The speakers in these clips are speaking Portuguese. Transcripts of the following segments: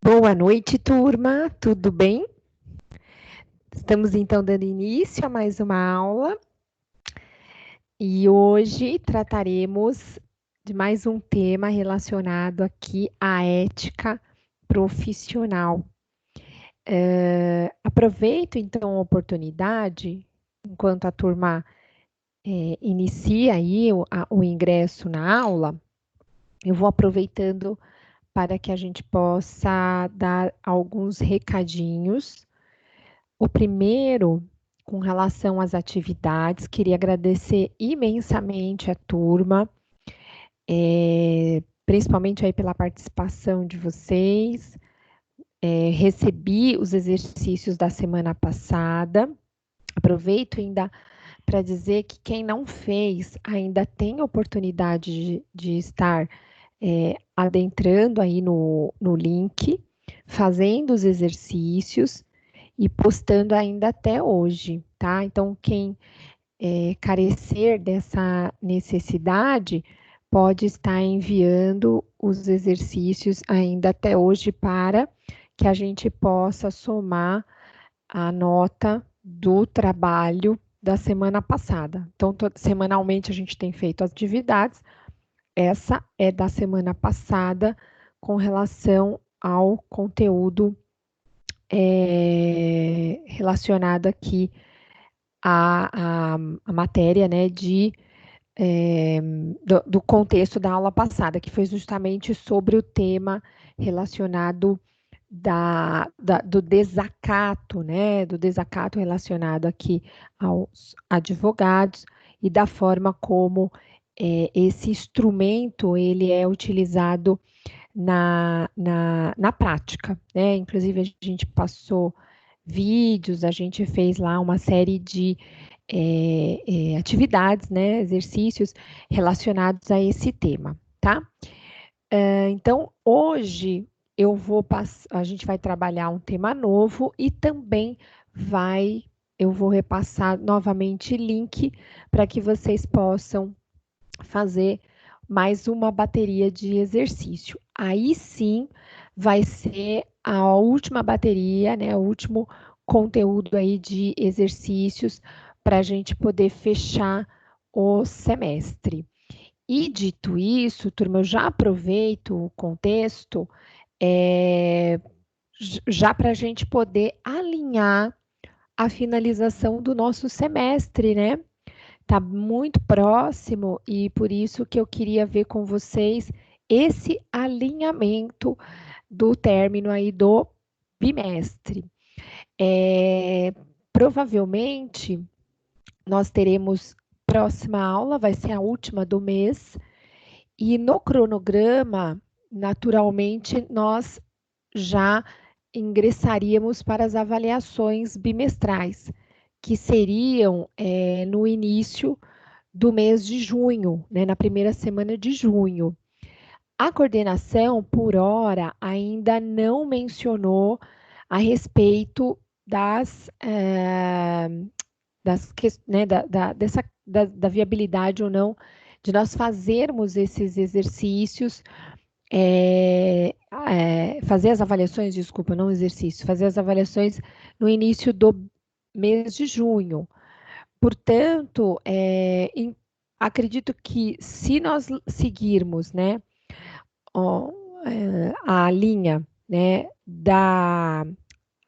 Boa noite, turma. Tudo bem? Estamos então dando início a mais uma aula e hoje trataremos de mais um tema relacionado aqui à ética profissional. Aproveito então a oportunidade, enquanto a turma inicia aí o ingresso na aula, eu vou aproveitando para que a gente possa dar alguns recadinhos. O primeiro, com relação às atividades, queria agradecer imensamente a turma, principalmente aí pela participação de vocês. Recebi os exercícios da semana passada. Aproveito ainda para dizer que quem não fez ainda tem oportunidade de estar adentrando aí no link, fazendo os exercícios e postando ainda até hoje, tá? Então, quem carecer dessa necessidade pode estar enviando os exercícios ainda até hoje para que a gente possa somar a nota do trabalho da semana passada. Então, semanalmente a gente tem feito as atividades, essa é da semana passada com relação ao conteúdo relacionado aqui à matéria, né, do contexto da aula passada, que foi justamente sobre o tema relacionado do desacato, né, do desacato relacionado aqui aos advogados e da forma como esse instrumento ele é utilizado na prática, né? Inclusive, a gente passou vídeos, a gente fez lá uma série de atividades, né? Exercícios relacionados a esse tema, tá? Então, hoje a gente vai trabalhar um tema novo e também eu vou repassar novamente link para que vocês possam fazer mais uma bateria de exercício. Aí sim vai ser a última bateria, né? O último conteúdo aí de exercícios para a gente poder fechar o semestre. E dito isso, turma, eu já aproveito o contexto já para a gente poder alinhar a finalização do nosso semestre, né? Está muito próximo e por isso que eu queria ver com vocês esse alinhamento do término aí do bimestre. Provavelmente nós teremos próxima aula, vai ser a última do mês, e no cronograma, naturalmente, nós já ingressaríamos para as avaliações bimestrais, que seriam no início do mês de junho, né, na primeira semana de junho. A coordenação, por hora, ainda não mencionou a respeito né, da viabilidade ou não de nós fazermos esses exercícios, fazer as avaliações, desculpa, não exercício, fazer as avaliações no início do mês de junho. Portanto, acredito que se nós seguirmos, né, a linha, né, a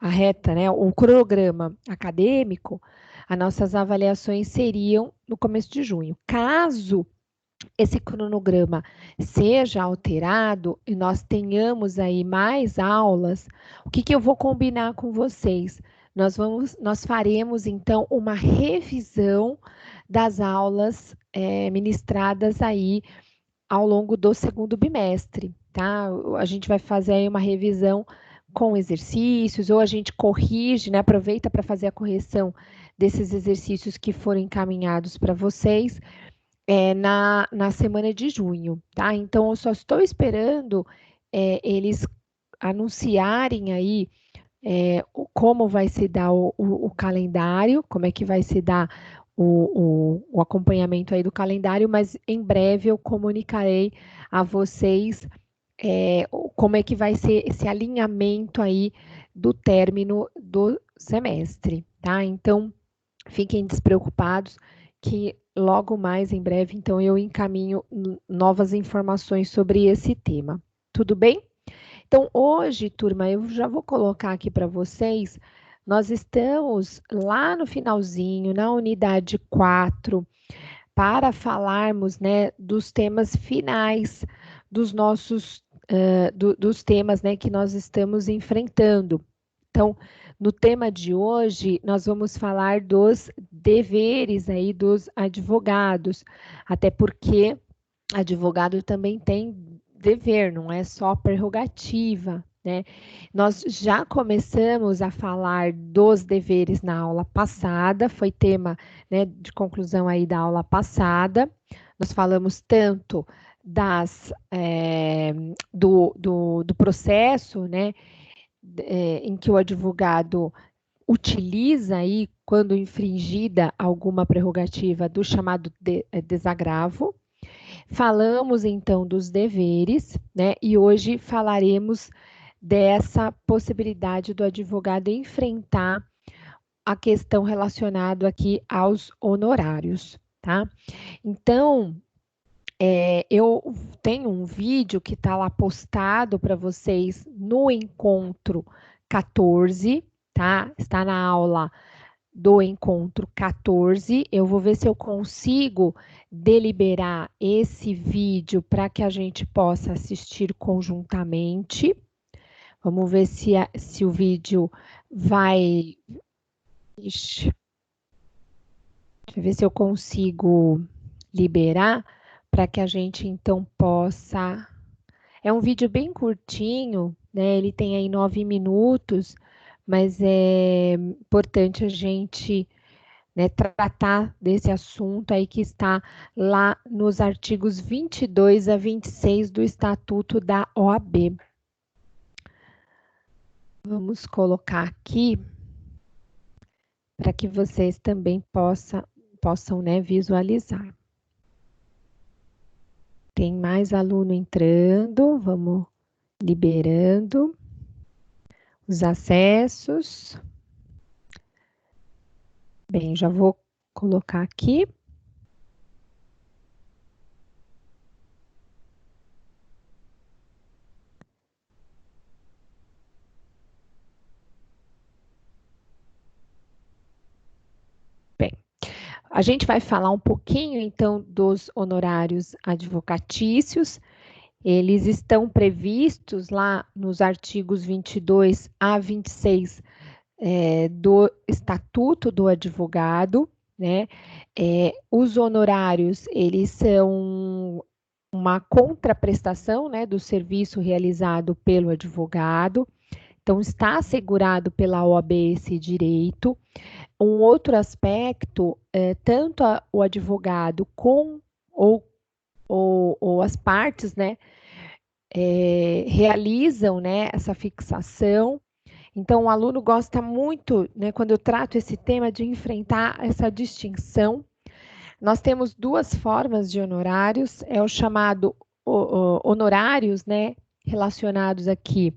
reta, né, o cronograma acadêmico, as nossas avaliações seriam no começo de junho. Caso esse cronograma seja alterado e nós tenhamos aí mais aulas, o que eu vou combinar com vocês? Nós faremos então uma revisão das aulas ministradas aí ao longo do segundo bimestre, tá? A gente vai fazer aí uma revisão com exercícios, ou a gente corrige, né? Aproveita para fazer a correção desses exercícios que foram encaminhados para vocês na semana de junho, tá? Então, eu só estou esperando eles anunciarem aí como vai se dar o calendário, como é que vai se dar o acompanhamento aí do calendário, mas em breve eu comunicarei a vocês como é que vai ser esse alinhamento aí do término do semestre, tá? Então, fiquem despreocupados que logo mais em breve, então, eu encaminho novas informações sobre esse tema. Tudo bem? Então, hoje, turma, eu já vou colocar aqui para vocês, nós estamos lá no finalzinho, na unidade 4, para falarmos, né, dos temas finais dos nossos, dos temas, né, que nós estamos enfrentando. Então, no tema de hoje, nós vamos falar dos deveres aí dos advogados, até porque advogado também tem dever, não é só prerrogativa, né? Nós já começamos a falar dos deveres na aula passada, foi tema, né, de conclusão aí da aula passada. Nós falamos tanto do processo, né, em que o advogado utiliza aí, quando infringida alguma prerrogativa, do chamado desagravo. Falamos então dos deveres, né? E hoje falaremos dessa possibilidade do advogado enfrentar a questão relacionada aqui aos honorários, tá? Então, eu tenho um vídeo que está lá postado para vocês no encontro 14, tá? Está na aula do encontro 14. Eu vou ver se eu consigo deliberar esse vídeo para que a gente possa assistir conjuntamente. Vamos ver se o vídeo vai. Ixi, deixa eu ver se eu consigo liberar para que a gente então possa. É um vídeo bem curtinho, né? Ele tem aí 9 minutos, mas é importante a gente, né, tratar desse assunto aí que está lá nos artigos 22 a 26 do Estatuto da OAB. Vamos colocar aqui para que vocês também possam, né, visualizar. Tem mais aluno entrando, vamos liberando os acessos. Bem, já vou colocar aqui. Bem, a gente vai falar um pouquinho, então, dos honorários advocatícios. Eles estão previstos lá nos artigos 22 a 26 do Estatuto do Advogado, né? Os honorários, eles são uma contraprestação, né, do serviço realizado pelo advogado. Então, está assegurado pela OAB esse direito. Um outro aspecto, tanto o advogado ou as partes, né, realizam, né, essa fixação. Então, o aluno gosta muito, né, quando eu trato esse tema, de enfrentar essa distinção. Nós temos duas formas de honorários, é o chamado honorários, né, relacionados aqui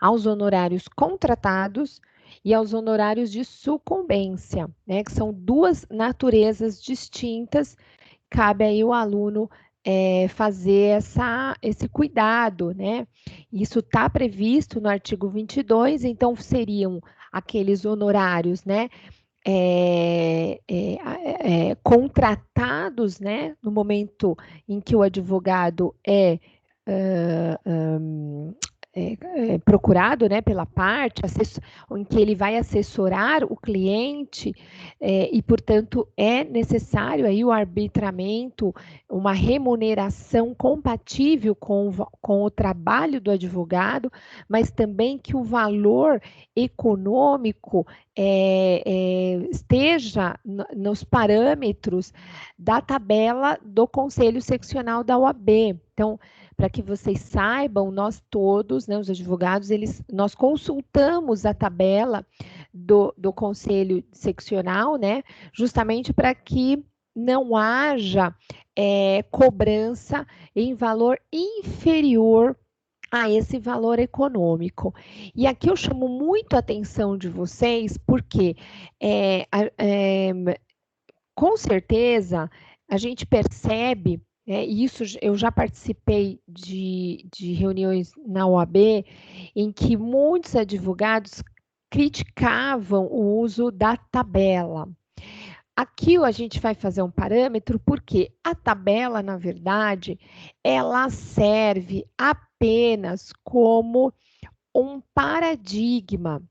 aos honorários contratados e aos honorários de sucumbência, né, que são duas naturezas distintas. Cabe aí o aluno fazer esse cuidado, né? Isso está previsto no artigo 22, então seriam aqueles honorários, né? Contratados, né? No momento em que o advogado procurado, né, pela parte, em que ele vai assessorar o cliente, e, portanto, é necessário aí o arbitramento, uma remuneração compatível com o trabalho do advogado, mas também que o valor econômico esteja nos parâmetros da tabela do Conselho Seccional da OAB. Então, para que vocês saibam, nós todos, né, os advogados, nós consultamos a tabela do Conselho Seccional, né, justamente para que não haja cobrança em valor inferior a esse valor econômico. E aqui eu chamo muito a atenção de vocês, porque com certeza a gente percebe, e isso eu já participei de reuniões na OAB, em que muitos advogados criticavam o uso da tabela. Aqui a gente vai fazer um parâmetro, porque a tabela, na verdade, ela serve apenas como um paradigma.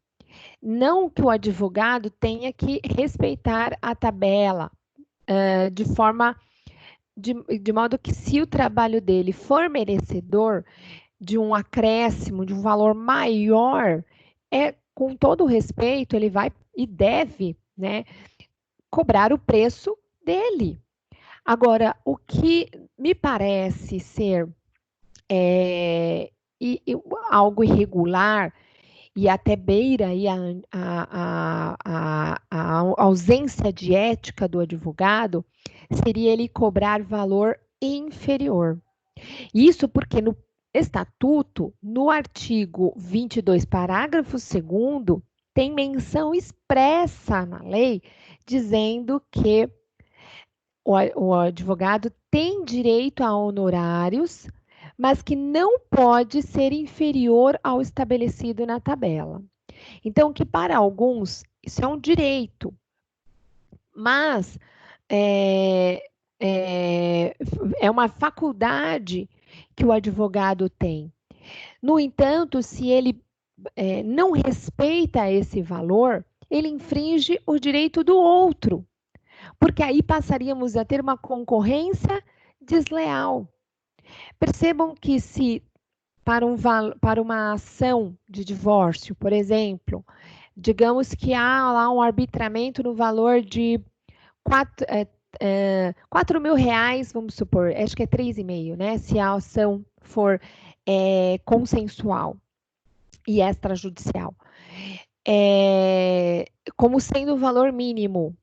Não que o advogado tenha que respeitar a tabela de forma, de modo que, se o trabalho dele for merecedor de um acréscimo, de um valor maior, com todo o respeito, ele vai e deve, né, cobrar o preço dele. Agora, o que me parece ser algo irregular e até beira aí a ausência de ética do advogado, seria ele cobrar valor inferior. Isso porque no estatuto, no artigo 22, parágrafo 2º, tem menção expressa na lei dizendo que o advogado tem direito a honorários, mas que não pode ser inferior ao estabelecido na tabela. Então, que para alguns isso é um direito, mas é uma faculdade que o advogado tem. No entanto, se ele não respeita esse valor, ele infringe o direito do outro, porque aí passaríamos a ter uma concorrência desleal. Percebam que, se para uma ação de divórcio, por exemplo, digamos que há lá um arbitramento no valor de 4 mil reais, vamos supor, acho que é 3,5, né? Se a ação for consensual e extrajudicial, como sendo o valor mínimo.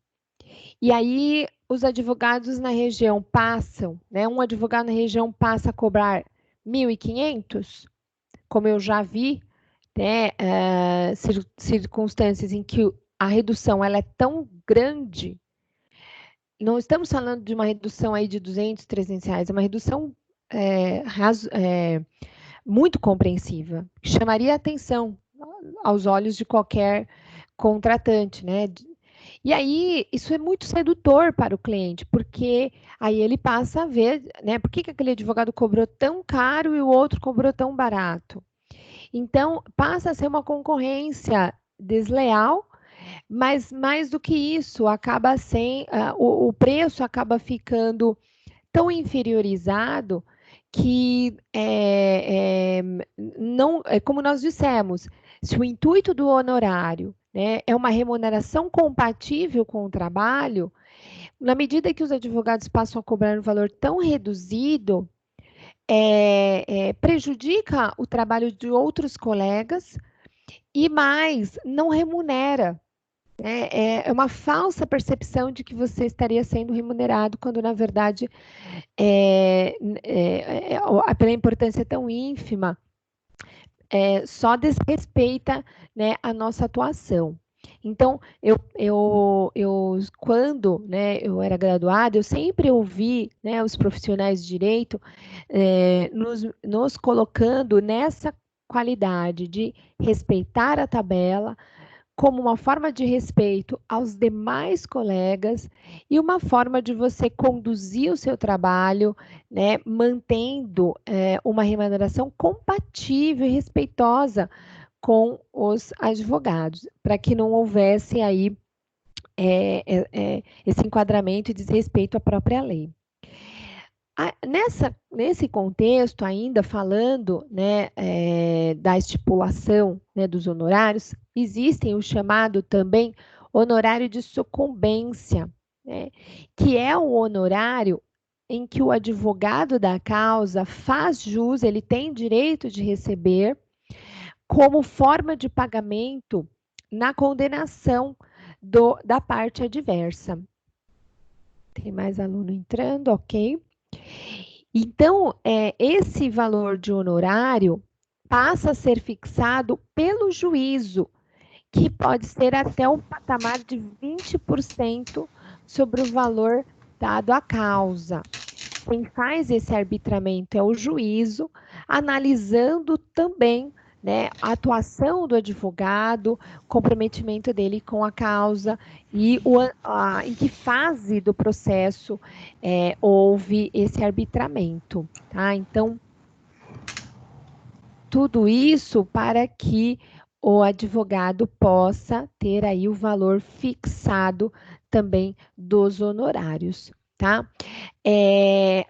E aí os advogados na região passam, né? Um advogado na região passa a cobrar 1.500, como eu já vi, né? Circunstâncias em que a redução ela é tão grande. Não estamos falando de uma redução aí de 200, 300 reais, é uma redução muito compreensiva, que chamaria atenção aos olhos de qualquer contratante, né? E aí, isso é muito sedutor para o cliente, porque aí ele passa a ver, né? Por que aquele advogado cobrou tão caro e o outro cobrou tão barato? Então, passa a ser uma concorrência desleal, mas mais do que isso, acaba sem, o preço acaba ficando tão inferiorizado que não, como nós dissemos, se o intuito do honorário, né, é uma remuneração compatível com o trabalho, na medida que os advogados passam a cobrar um valor tão reduzido, prejudica o trabalho de outros colegas e mais, não remunera. É uma falsa percepção de que você estaria sendo remunerado, quando, na verdade, pela importância tão ínfima, só desrespeita, né, a nossa atuação. Então, quando, né, eu era graduada, eu sempre ouvi, né, os profissionais de direito nos colocando nessa qualidade de respeitar a tabela, como uma forma de respeito aos demais colegas e uma forma de você conduzir o seu trabalho, né, mantendo uma remuneração compatível e respeitosa com os advogados, para que não houvesse aí esse enquadramento e desrespeito à própria lei. Nesse contexto, ainda falando, né, da estipulação, né, dos honorários, existem o chamado também honorário de sucumbência, né, que é o honorário em que o advogado da causa faz jus, ele tem direito de receber como forma de pagamento na condenação da parte adversa. Tem mais aluno entrando, ok. Então, esse valor de honorário passa a ser fixado pelo juízo, que pode ser até um patamar de 20% sobre o valor dado à causa. Quem faz esse arbitramento é o juízo, analisando também, né, a atuação do advogado, comprometimento dele com a causa e em que fase do processo houve esse arbitramento, tá? Então, tudo isso para que o advogado possa ter aí o valor fixado também dos honorários, tá?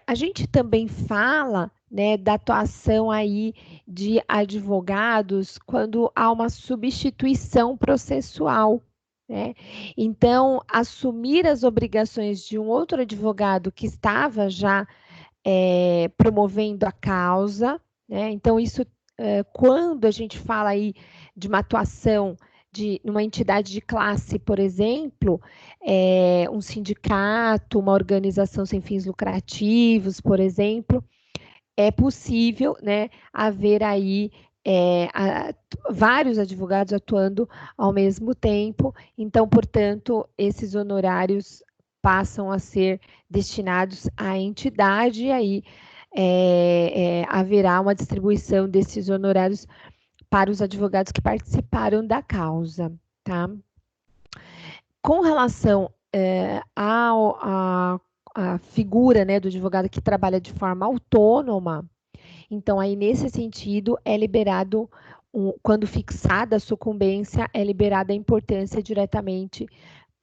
A gente também fala, né, da atuação aí de advogados quando há uma substituição processual, né? Então, assumir as obrigações de um outro advogado que estava já promovendo a causa, né? Então, isso, quando a gente fala aí de uma atuação de uma entidade de classe, por exemplo, um sindicato, uma organização sem fins lucrativos, por exemplo, é possível, né, haver aí vários advogados atuando ao mesmo tempo, então, portanto, esses honorários passam a ser destinados à entidade e aí haverá uma distribuição desses honorários para os advogados que participaram da causa, tá? Com relação à figura, né, do advogado que trabalha de forma autônoma, então aí nesse sentido é liberado, quando fixada a sucumbência, é liberada a importância diretamente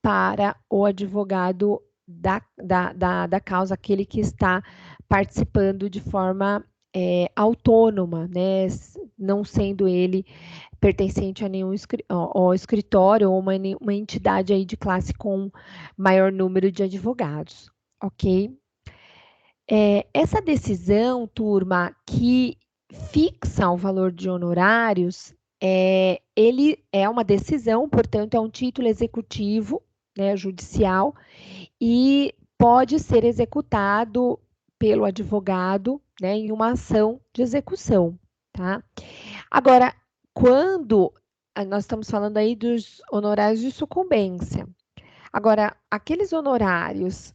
para o advogado da causa, aquele que está participando de forma autônoma, né, não sendo ele pertencente a nenhum escritório ou uma entidade aí de classe com maior número de advogados, ok? Essa decisão, turma, que fixa o valor de honorários, ele é uma decisão, portanto, é um título executivo, né, judicial, e pode ser executado pelo advogado, né, em uma ação de execução, tá? Agora, quando nós estamos falando aí dos honorários de sucumbência. Agora, aqueles honorários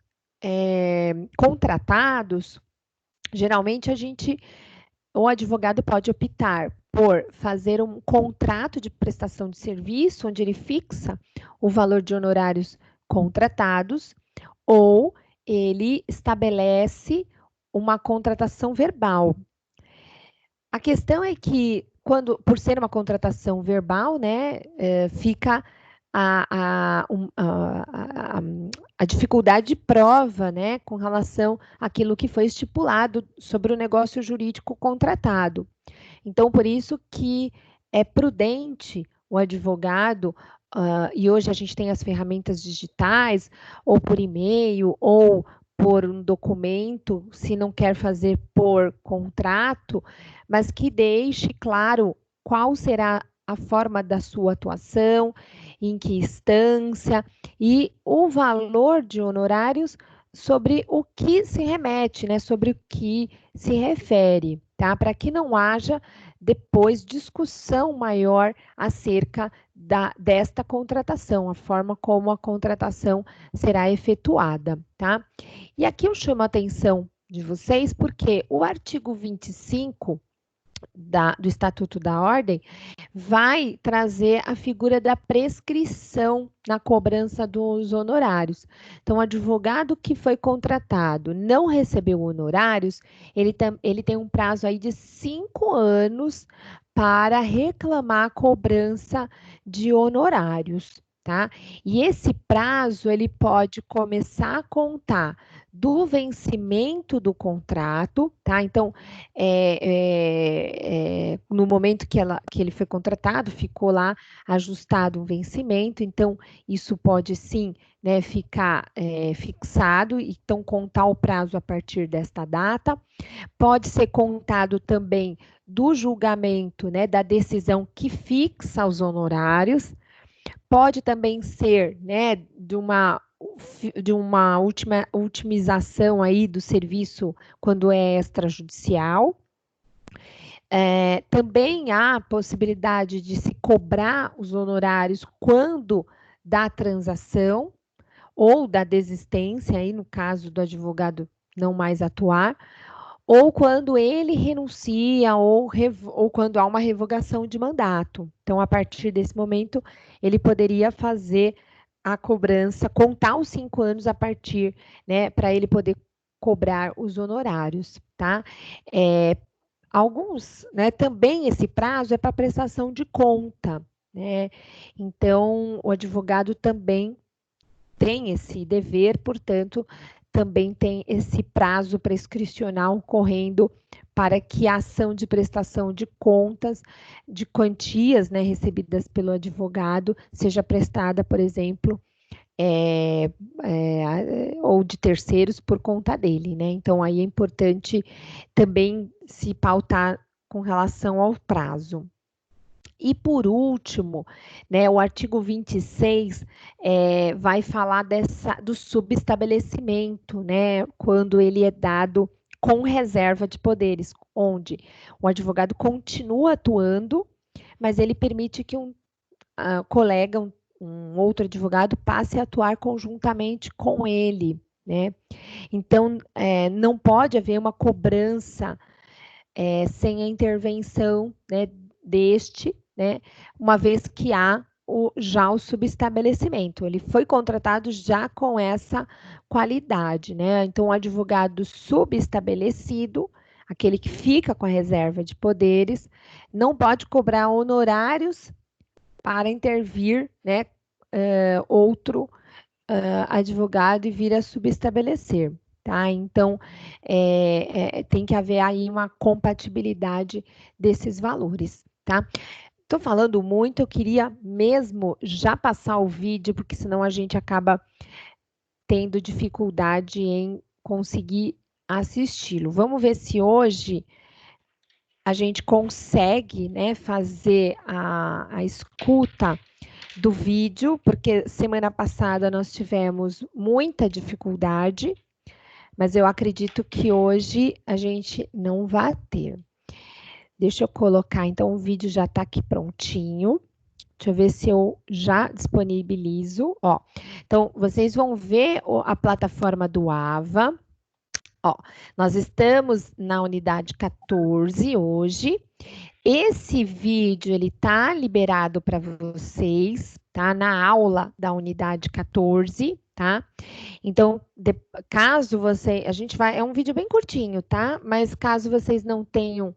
contratados, geralmente o advogado pode optar por fazer um contrato de prestação de serviço, onde ele fixa o valor de honorários contratados, ou ele estabelece uma contratação verbal. A questão é que, por ser uma contratação verbal, né, fica a dificuldade de prova, né, com relação àquilo que foi estipulado sobre o negócio jurídico contratado. Então, por isso que é prudente o advogado, e hoje a gente tem as ferramentas digitais, ou por e-mail, ou por um documento, se não quer fazer por contrato, mas que deixe claro qual será a forma da sua atuação, em que instância, e o valor de honorários sobre o que se remete, né, sobre o que se refere, tá? Para que não haja depois discussão maior acerca desta contratação, a forma como a contratação será efetuada, tá? E aqui eu chamo a atenção de vocês porque o artigo 25 do Estatuto da Ordem vai trazer a figura da prescrição na cobrança dos honorários. Então, o advogado que foi contratado não recebeu honorários, ele tem um prazo aí de 5 anos para reclamar a cobrança de honorários, tá? E esse prazo, ele pode começar a contar do vencimento do contrato, tá? Então, no momento que ele foi contratado, ficou lá ajustado um vencimento, então isso pode sim, né, ficar fixado, então contar o prazo a partir desta data. Pode ser contado também do julgamento, né, da decisão que fixa os honorários. Pode também ser, né, de uma otimização aí do serviço quando é extrajudicial. Também há possibilidade de se cobrar os honorários quando da transação ou da desistência, aí no caso do advogado não mais atuar, ou quando ele renuncia ou quando há uma revogação de mandato. Então, a partir desse momento, ele poderia fazer a cobrança, contar os 5 anos a partir, né, para ele poder cobrar os honorários, tá? Alguns, né, também esse prazo é para prestação de conta, né? Então, o advogado também tem esse dever, portanto, também tem esse prazo prescricional correndo para que a ação de prestação de contas, de quantias, né, recebidas pelo advogado, seja prestada, por exemplo, ou de terceiros por conta dele, né? Então, aí é importante também se pautar com relação ao prazo. E por último, né, o artigo 26 vai falar do subestabelecimento, né, quando ele é dado com reserva de poderes, onde o advogado continua atuando, mas ele permite que um colega, um outro advogado, passe a atuar conjuntamente com ele, né? Então, não pode haver uma cobrança sem a intervenção, né, deste, né, uma vez que há já o subestabelecimento. Ele foi contratado já com essa qualidade, né? Então, o advogado subestabelecido, aquele que fica com a reserva de poderes, não pode cobrar honorários para intervir, né, outro advogado e vir a subestabelecer. Tá? Então, tem que haver aí uma compatibilidade desses valores. Tá? Estou falando muito, eu queria mesmo já passar o vídeo, porque senão a gente acaba tendo dificuldade em conseguir assisti-lo. Vamos ver se hoje a gente consegue, né, fazer a escuta do vídeo, porque semana passada nós tivemos muita dificuldade, mas eu acredito que hoje a gente não vai ter. Deixa eu colocar, então o vídeo já está aqui prontinho. Deixa eu ver se eu já disponibilizo. Ó, então, vocês vão ver a plataforma do AVA. Ó, nós estamos na unidade 14 hoje. Esse vídeo, ele tá liberado para vocês, tá? Na aula da unidade 14, tá? Então, caso você, a gente vai, é um vídeo bem curtinho, tá? Mas caso vocês não tenham,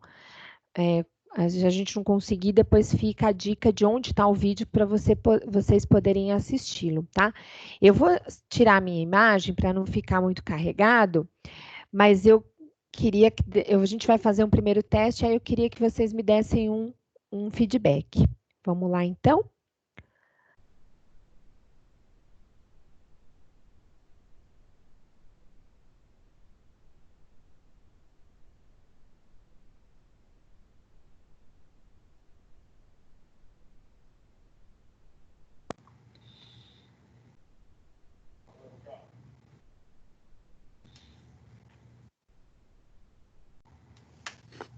a gente não conseguir, depois fica a dica de onde está o vídeo para vocês poderem assisti-lo, tá? Eu vou tirar a minha imagem para não ficar muito carregado, mas eu queria que a gente vai fazer um primeiro teste, aí eu queria que vocês me dessem um feedback. Vamos lá, então?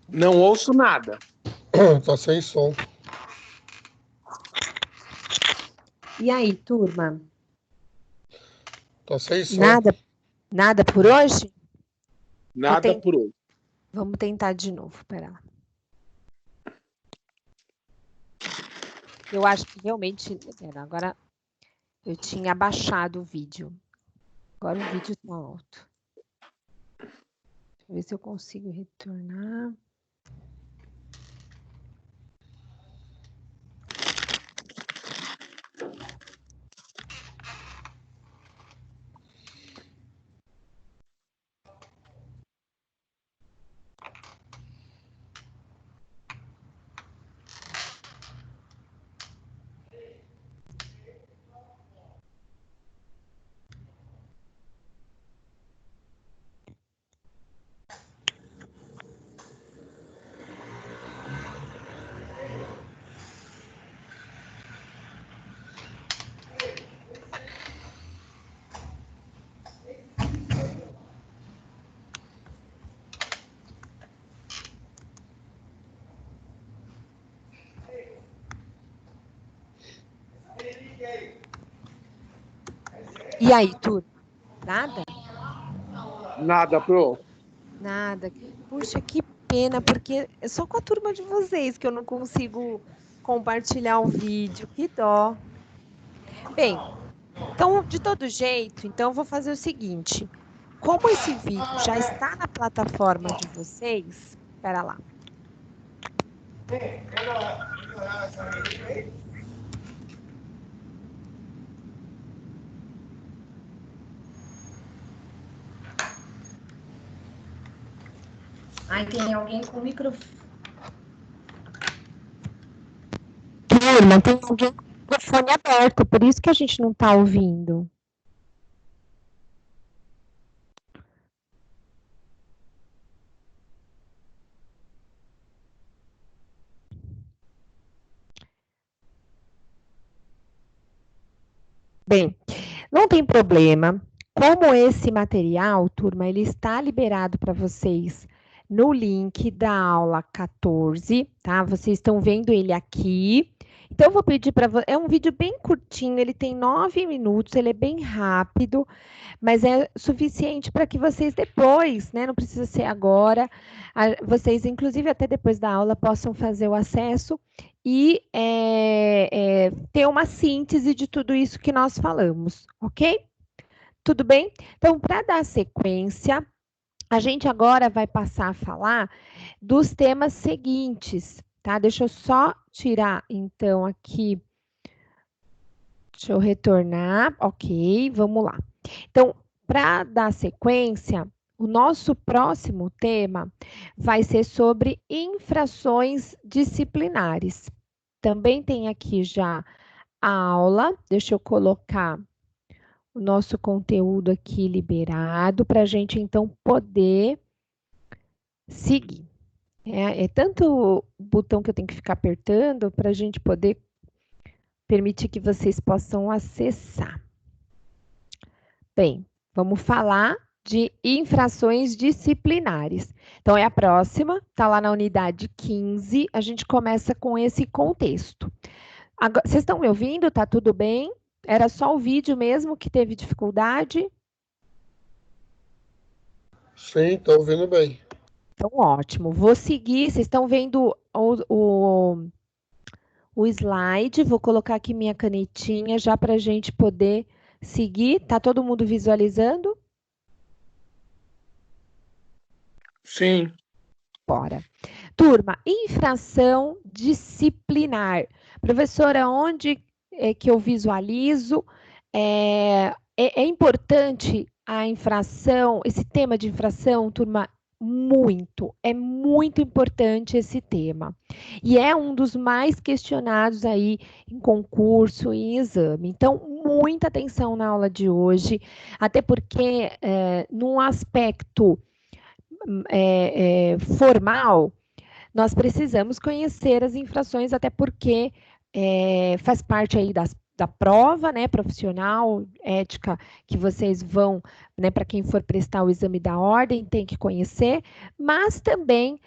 Não ouço nada. Tá sem som. E aí, turma? Tá sem som. Nada por hoje? Nada por hoje. Vamos tentar de novo, pera lá. Eu acho que realmente, agora eu tinha abaixado o vídeo. Agora o vídeo está alto. Deixa eu ver se eu consigo retornar. E aí, turma? Nada? Nada, Pro. Nada. Puxa, que pena, porque é só com a turma de vocês que eu não consigo compartilhar o vídeo. Que dó. Bem, então, de todo jeito, então eu vou fazer o seguinte. Como esse vídeo já está na plataforma de vocês, espera lá. Ai, tem alguém com o microfone. Turma, tem alguém com o microfone aberto, por isso que a gente não está ouvindo. Bem, não tem problema. Como esse material, turma, ele está liberado para vocês no link da aula 14, tá? Vocês estão vendo ele aqui. Então, eu vou pedir para vocês. É um vídeo bem curtinho, ele tem 9 minutos, ele é bem rápido, mas é suficiente para que vocês depois, né? Não precisa ser agora, vocês, inclusive, até depois da aula, possam fazer o acesso e ter uma síntese de tudo isso que nós falamos, ok? Tudo bem? Então, para dar sequência, a gente agora vai passar a falar dos temas seguintes, tá? Deixa eu só tirar, então, aqui. Deixa eu retornar. Ok, vamos lá. Então, para dar sequência, o nosso próximo tema vai ser sobre infrações disciplinares. Também tem aqui já a aula. Deixa eu colocar o nosso conteúdo aqui liberado para a gente, então, poder seguir. É tanto botão que eu tenho que ficar apertando para a gente poder permitir que vocês possam acessar. Bem, vamos falar de infrações disciplinares. Então, é a próxima, está lá na unidade 15, a gente começa com esse contexto. Agora, vocês estão me ouvindo? Tá tudo bem? Era só o vídeo mesmo que teve dificuldade? Sim, estou ouvindo bem. Então, ótimo. Vou seguir, vocês estão vendo o slide, vou colocar aqui minha canetinha já para a gente poder seguir. Tá todo mundo visualizando? Sim. Bora. Turma, infração disciplinar. Professora, onde é que eu visualizo? É importante a infração, esse tema de infração, turma, é muito importante esse tema. E é um dos mais questionados aí em concurso e em exame. Então, muita atenção na aula de hoje, até porque, num aspecto formal, nós precisamos conhecer as infrações, até porque faz parte aí da prova, né, profissional, ética, que vocês vão, né, para quem for prestar o exame da ordem, tem que conhecer, mas também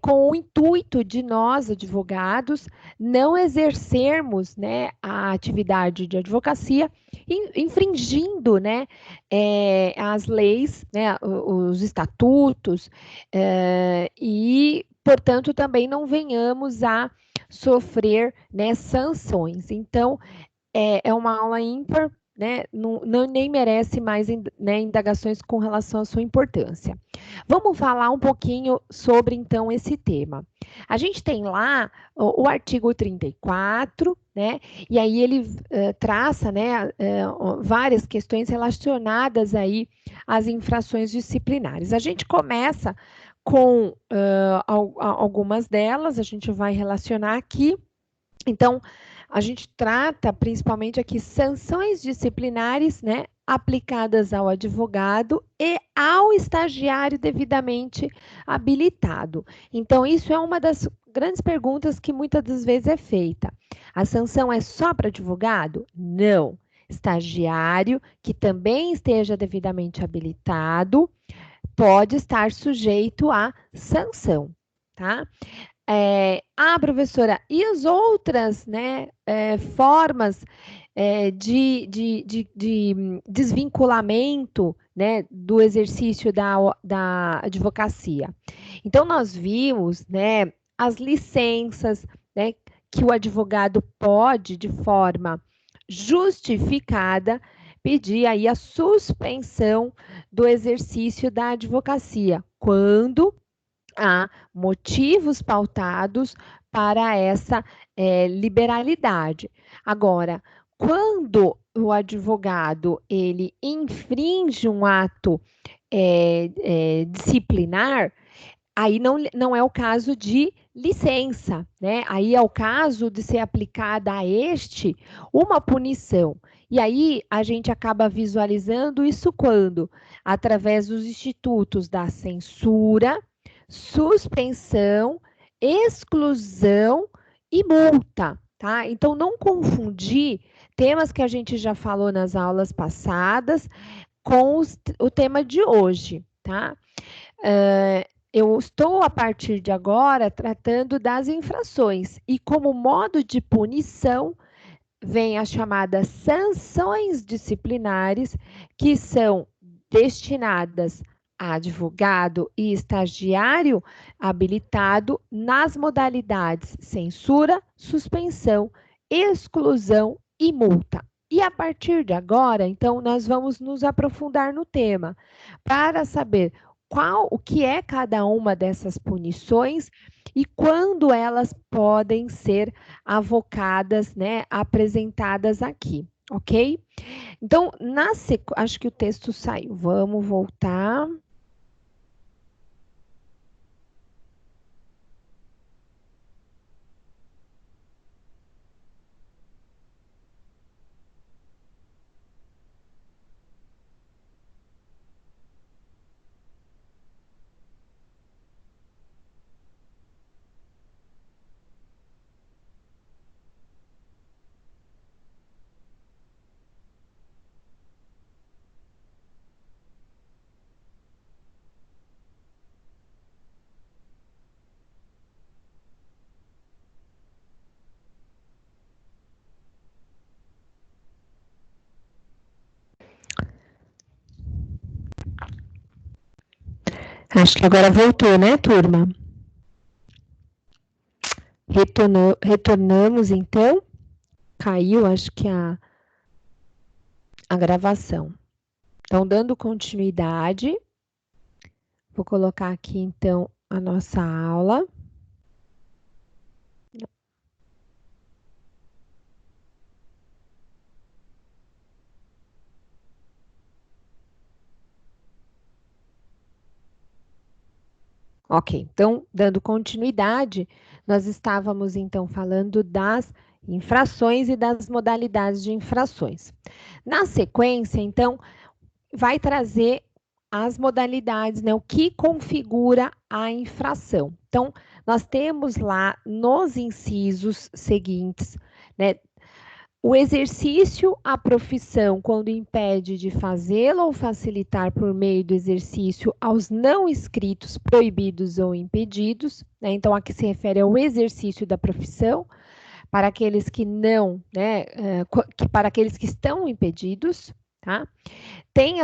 com o intuito de nós, advogados, não exercermos, né, a atividade de advocacia, infringindo, né, as leis, né, os estatutos, e, portanto, também não venhamos a sofrer, né, sanções. Então, é uma aula ímpar, né, nem merece mais, né, indagações com relação à sua importância. Vamos falar um pouquinho sobre, então, esse tema. A gente tem lá o artigo 34, né, e aí ele traça, né, várias questões relacionadas aí às infrações disciplinares. A gente começa com algumas delas, a gente vai relacionar aqui. Então, a gente trata principalmente aqui sanções disciplinares, né, aplicadas ao advogado e ao estagiário devidamente habilitado. Então, isso é uma das grandes perguntas que muitas das vezes é feita. A sanção é só para advogado? Não. Estagiário que também esteja devidamente habilitado pode estar sujeito à sanção, tá? Professora, e as outras, né, formas de desvinculamento, né, do exercício da advocacia. Então, nós vimos, né, as licenças, né, que o advogado pode, de forma justificada, pedir aí a suspensão do exercício da advocacia, quando há motivos pautados para essa liberalidade. Agora, quando o advogado ele infringe um ato disciplinar, aí não é o caso de licença, né? Aí é o caso de ser aplicada a este uma punição. E aí a gente acaba visualizando isso quando? Através dos institutos da censura, suspensão, exclusão e multa, tá? Então não confundir temas que a gente já falou nas aulas passadas com o tema de hoje, tá? Eu estou, a partir de agora, tratando das infrações e, como modo de punição, vem as chamadas sanções disciplinares, que são destinadas a advogado e estagiário habilitado nas modalidades censura, suspensão, exclusão e multa. E a partir de agora, então, nós vamos nos aprofundar no tema para saber o que é cada uma dessas punições e quando elas podem ser avocadas, né, apresentadas aqui, ok? Então, acho que o texto saiu. Vamos voltar. Acho que agora voltou, né, turma? Retornamos, então. Caiu, acho que a gravação. Então, dando continuidade, vou colocar aqui, então, a nossa aula. Ok, então, dando continuidade, nós estávamos, então, falando das infrações e das modalidades de infrações. Na sequência, então, vai trazer as modalidades, né, o que configura a infração. Então, nós temos lá nos incisos seguintes, né, o exercício à profissão, quando impede de fazê-la ou facilitar por meio do exercício aos não inscritos, proibidos ou impedidos, né? Então, aqui se refere ao exercício da profissão, para aqueles que não, né, para aqueles que estão impedidos, tá? Tem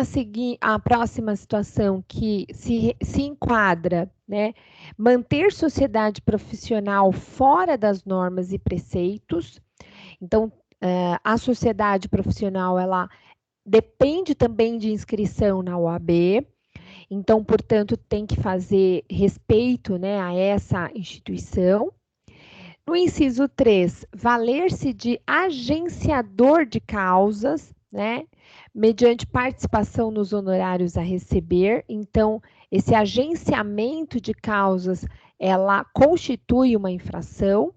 a próxima situação que se enquadra, né? Manter sociedade profissional fora das normas e preceitos. Então, a sociedade profissional, ela depende também de inscrição na OAB, então, portanto, tem que fazer respeito, né, a essa instituição. No inciso 3, valer-se de agenciador de causas, né, mediante participação nos honorários a receber. Então, esse agenciamento de causas, ela constitui uma infração.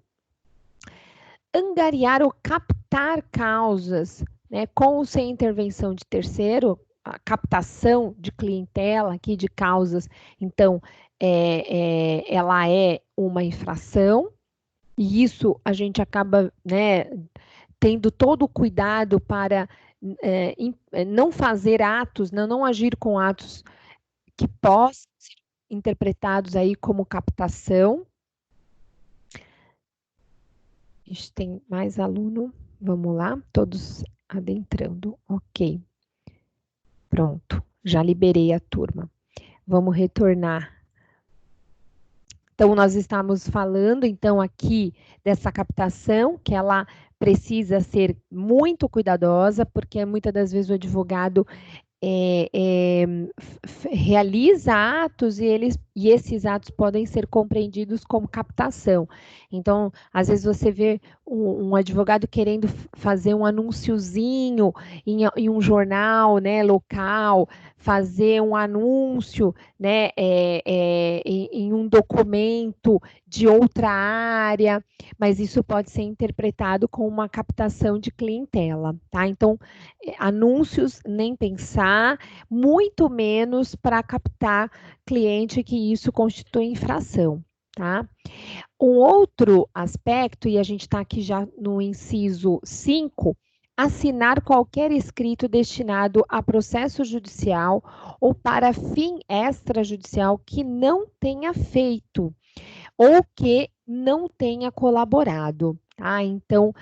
Angariar ou captar causas, né, com ou sem intervenção de terceiro, a captação de clientela aqui de causas, então, ela é uma infração, e isso a gente acaba, né, tendo todo o cuidado para não fazer atos, não agir com atos que possam ser interpretados aí como captação. A gente tem mais aluno. Vamos lá, todos adentrando. Ok. Pronto, já liberei a turma. Vamos retornar. Então, nós estamos falando, então, aqui dessa captação, que ela precisa ser muito cuidadosa, porque muitas das vezes o advogado realiza atos e esses atos podem ser compreendidos como captação. Então, às vezes você vê um advogado querendo fazer um anúnciozinho em um jornal, né, local, fazer um anúncio, né, em um documento de outra área, mas isso pode ser interpretado como uma captação de clientela, tá? Então, anúncios, nem pensar, muito menos para captar cliente, que isso constitui infração, tá? Um outro aspecto, e a gente está aqui já no inciso 5, assinar qualquer escrito destinado a processo judicial ou para fim extrajudicial que não tenha feito ou que não tenha colaborado, tá? Então,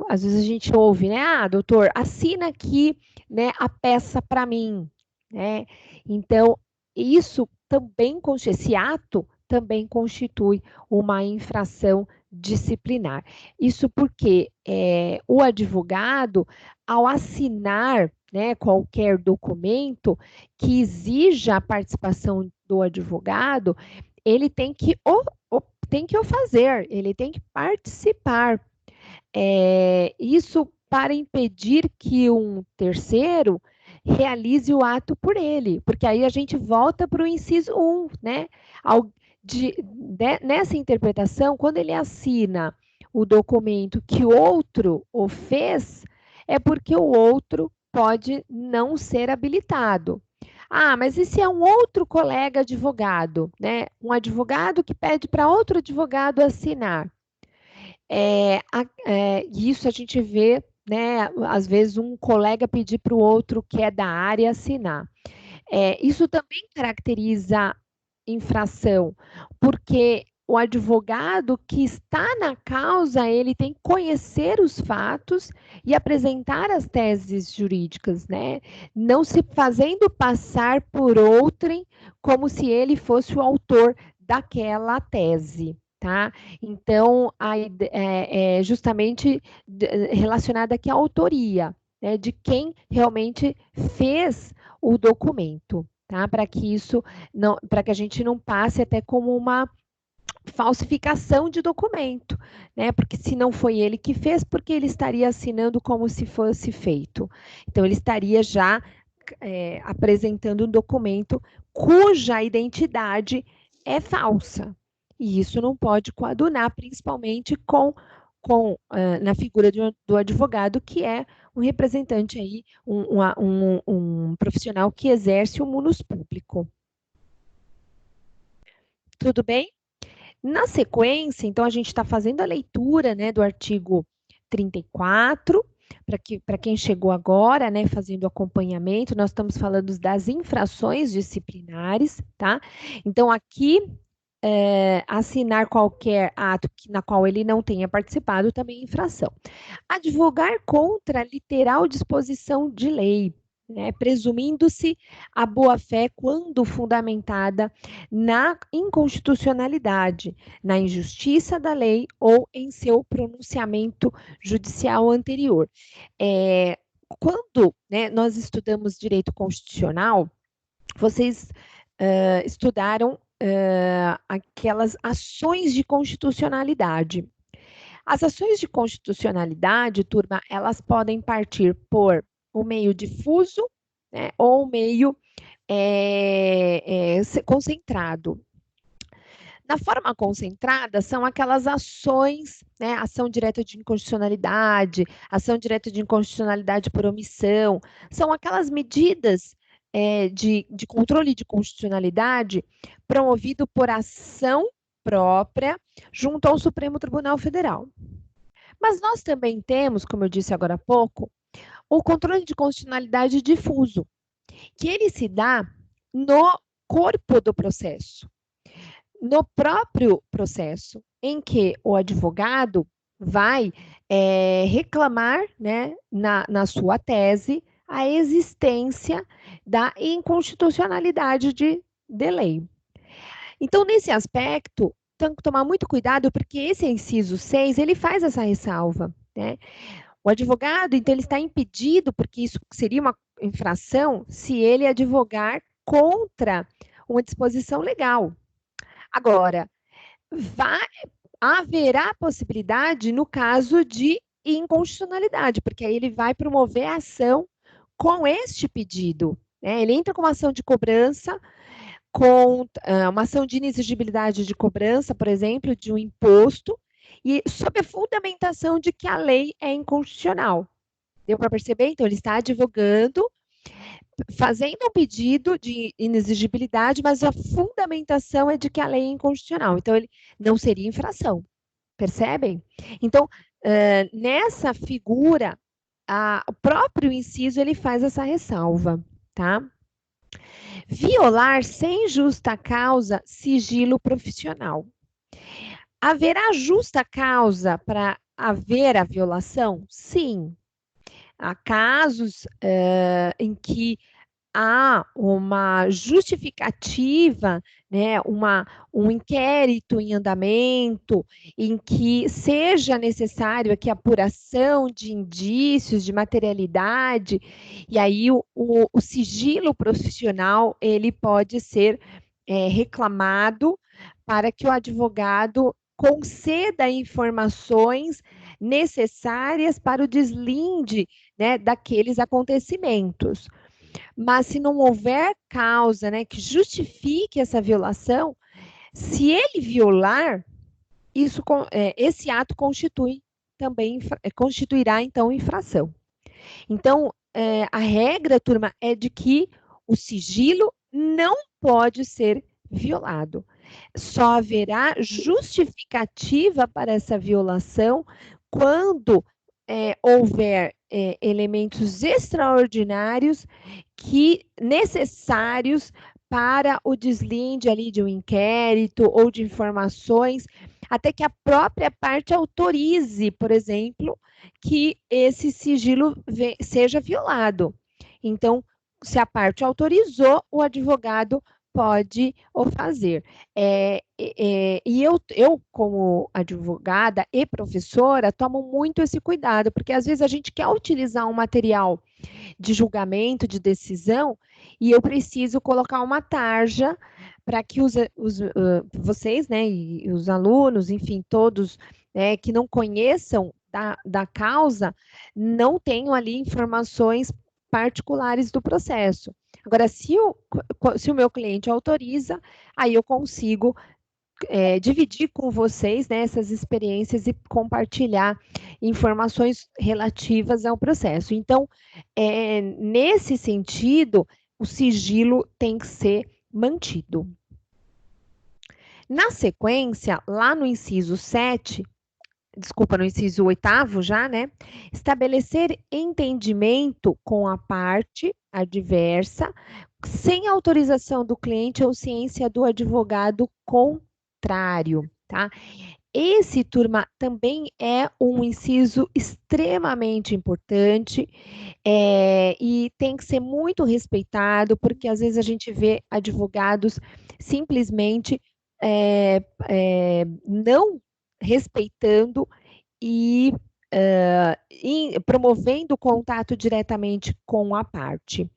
às vezes a gente ouve, né? Ah, doutor, assina aqui, né, a peça para mim, né? Então, isso também, esse ato também constitui uma infração disciplinar. Isso porque o advogado, ao assinar, né, qualquer documento que exija a participação do advogado, ele tem que o fazer, ele tem que participar. Isso para impedir que um terceiro realize o ato por ele, porque aí a gente volta para o inciso 1, né? Nessa interpretação, quando ele assina o documento que o outro o fez, é porque o outro pode não ser habilitado. Ah, mas e se é um outro colega advogado, né? Um advogado que pede para outro advogado assinar. Isso a gente vê, né? Às vezes um colega pedir para o outro que é da área assinar. Isso também caracteriza infração, porque o advogado que está na causa, ele tem que conhecer os fatos e apresentar as teses jurídicas, né? Não se fazendo passar por outrem como se ele fosse o autor daquela tese. Tá? Então, é justamente relacionada aqui à autoria, né, de quem realmente fez o documento, tá? Para que isso não, para que a gente não passe até como uma falsificação de documento, né? Porque se não foi ele que fez, porque ele estaria assinando como se fosse feito. Então, ele estaria já apresentando um documento cuja identidade é falsa. E isso não pode coadunar, principalmente na figura do advogado, que é um representante aí, um profissional que exerce o munus público. Tudo bem? Na sequência, então, a gente está fazendo a leitura, né, do artigo 34, para quem chegou agora, né, fazendo acompanhamento, nós estamos falando das infrações disciplinares, tá? Então, aqui, assinar qualquer ato na qual ele não tenha participado também é infração. Advogar contra a literal disposição de lei, né, presumindo-se a boa-fé quando fundamentada na inconstitucionalidade, na injustiça da lei ou em seu pronunciamento judicial anterior. Quando, né, nós estudamos direito constitucional, vocês estudaram aquelas ações de constitucionalidade. As ações de constitucionalidade, turma, elas podem partir por um meio difuso, né, ou um meio concentrado. Na forma concentrada, são aquelas ações, né, ação direta de inconstitucionalidade, ação direta de inconstitucionalidade por omissão, são aquelas medidas de controle de constitucionalidade promovido por ação própria junto ao Supremo Tribunal Federal. Mas nós também temos, como eu disse agora há pouco, o controle de constitucionalidade difuso, que ele se dá no corpo do processo, no próprio processo, em que o advogado vai reclamar, né, na sua tese a existência da inconstitucionalidade de lei. Então, nesse aspecto, tem que tomar muito cuidado, porque esse inciso 6, ele faz essa ressalva, né? O advogado, então, ele está impedido, porque isso seria uma infração, se ele advogar contra uma disposição legal. Agora, haverá possibilidade no caso de inconstitucionalidade, porque aí ele vai promover a ação com este pedido, né? Ele entra com uma ação de cobrança, com uma ação de inexigibilidade de cobrança, por exemplo, de um imposto, e sob a fundamentação de que a lei é inconstitucional. Deu para perceber? Então, ele está advogando, fazendo um pedido de inexigibilidade, mas a fundamentação é de que a lei é inconstitucional. Então, ele não seria infração. Percebem? Então, nessa figura, o próprio inciso ele faz essa ressalva, tá? Violar sem justa causa sigilo profissional. Haverá justa causa para haver a violação? Sim. Há casos em que há uma justificativa, né, um inquérito em andamento, em que seja necessário aqui apuração de indícios, de materialidade, e aí o sigilo profissional, ele pode ser reclamado para que o advogado conceda informações necessárias para o deslinde, né, daqueles acontecimentos. Mas se não houver causa, né, que justifique essa violação, se ele violar, esse ato constituirá então infração. Então, a regra, turma, é de que o sigilo não pode ser violado. Só haverá justificativa para essa violação quando houver elementos extraordinários necessários para o deslinde ali de um inquérito ou de informações, até que a própria parte autorize, por exemplo, que esse sigilo seja violado. Então, se a parte autorizou, o advogado pode o fazer. E eu, como advogada e professora, tomo muito esse cuidado, porque às vezes a gente quer utilizar um material de julgamento, de decisão, e eu preciso colocar uma tarja para que vocês, né, e os alunos, enfim, todos, né, que não conheçam da causa, não tenham ali informações particulares do processo. Agora, se o meu cliente autoriza, aí eu consigo dividir com vocês, né, essas experiências e compartilhar informações relativas ao processo. Então, nesse sentido, o sigilo tem que ser mantido. Na sequência, lá no inciso 7, desculpa, no inciso 8º já, né? Estabelecer entendimento com a parte adversa, sem autorização do cliente ou ciência do advogado contrário, tá? Esse, turma, também é um inciso extremamente importante e tem que ser muito respeitado, porque às vezes a gente vê advogados simplesmente não respeitando e promovendo o contato diretamente com a parte.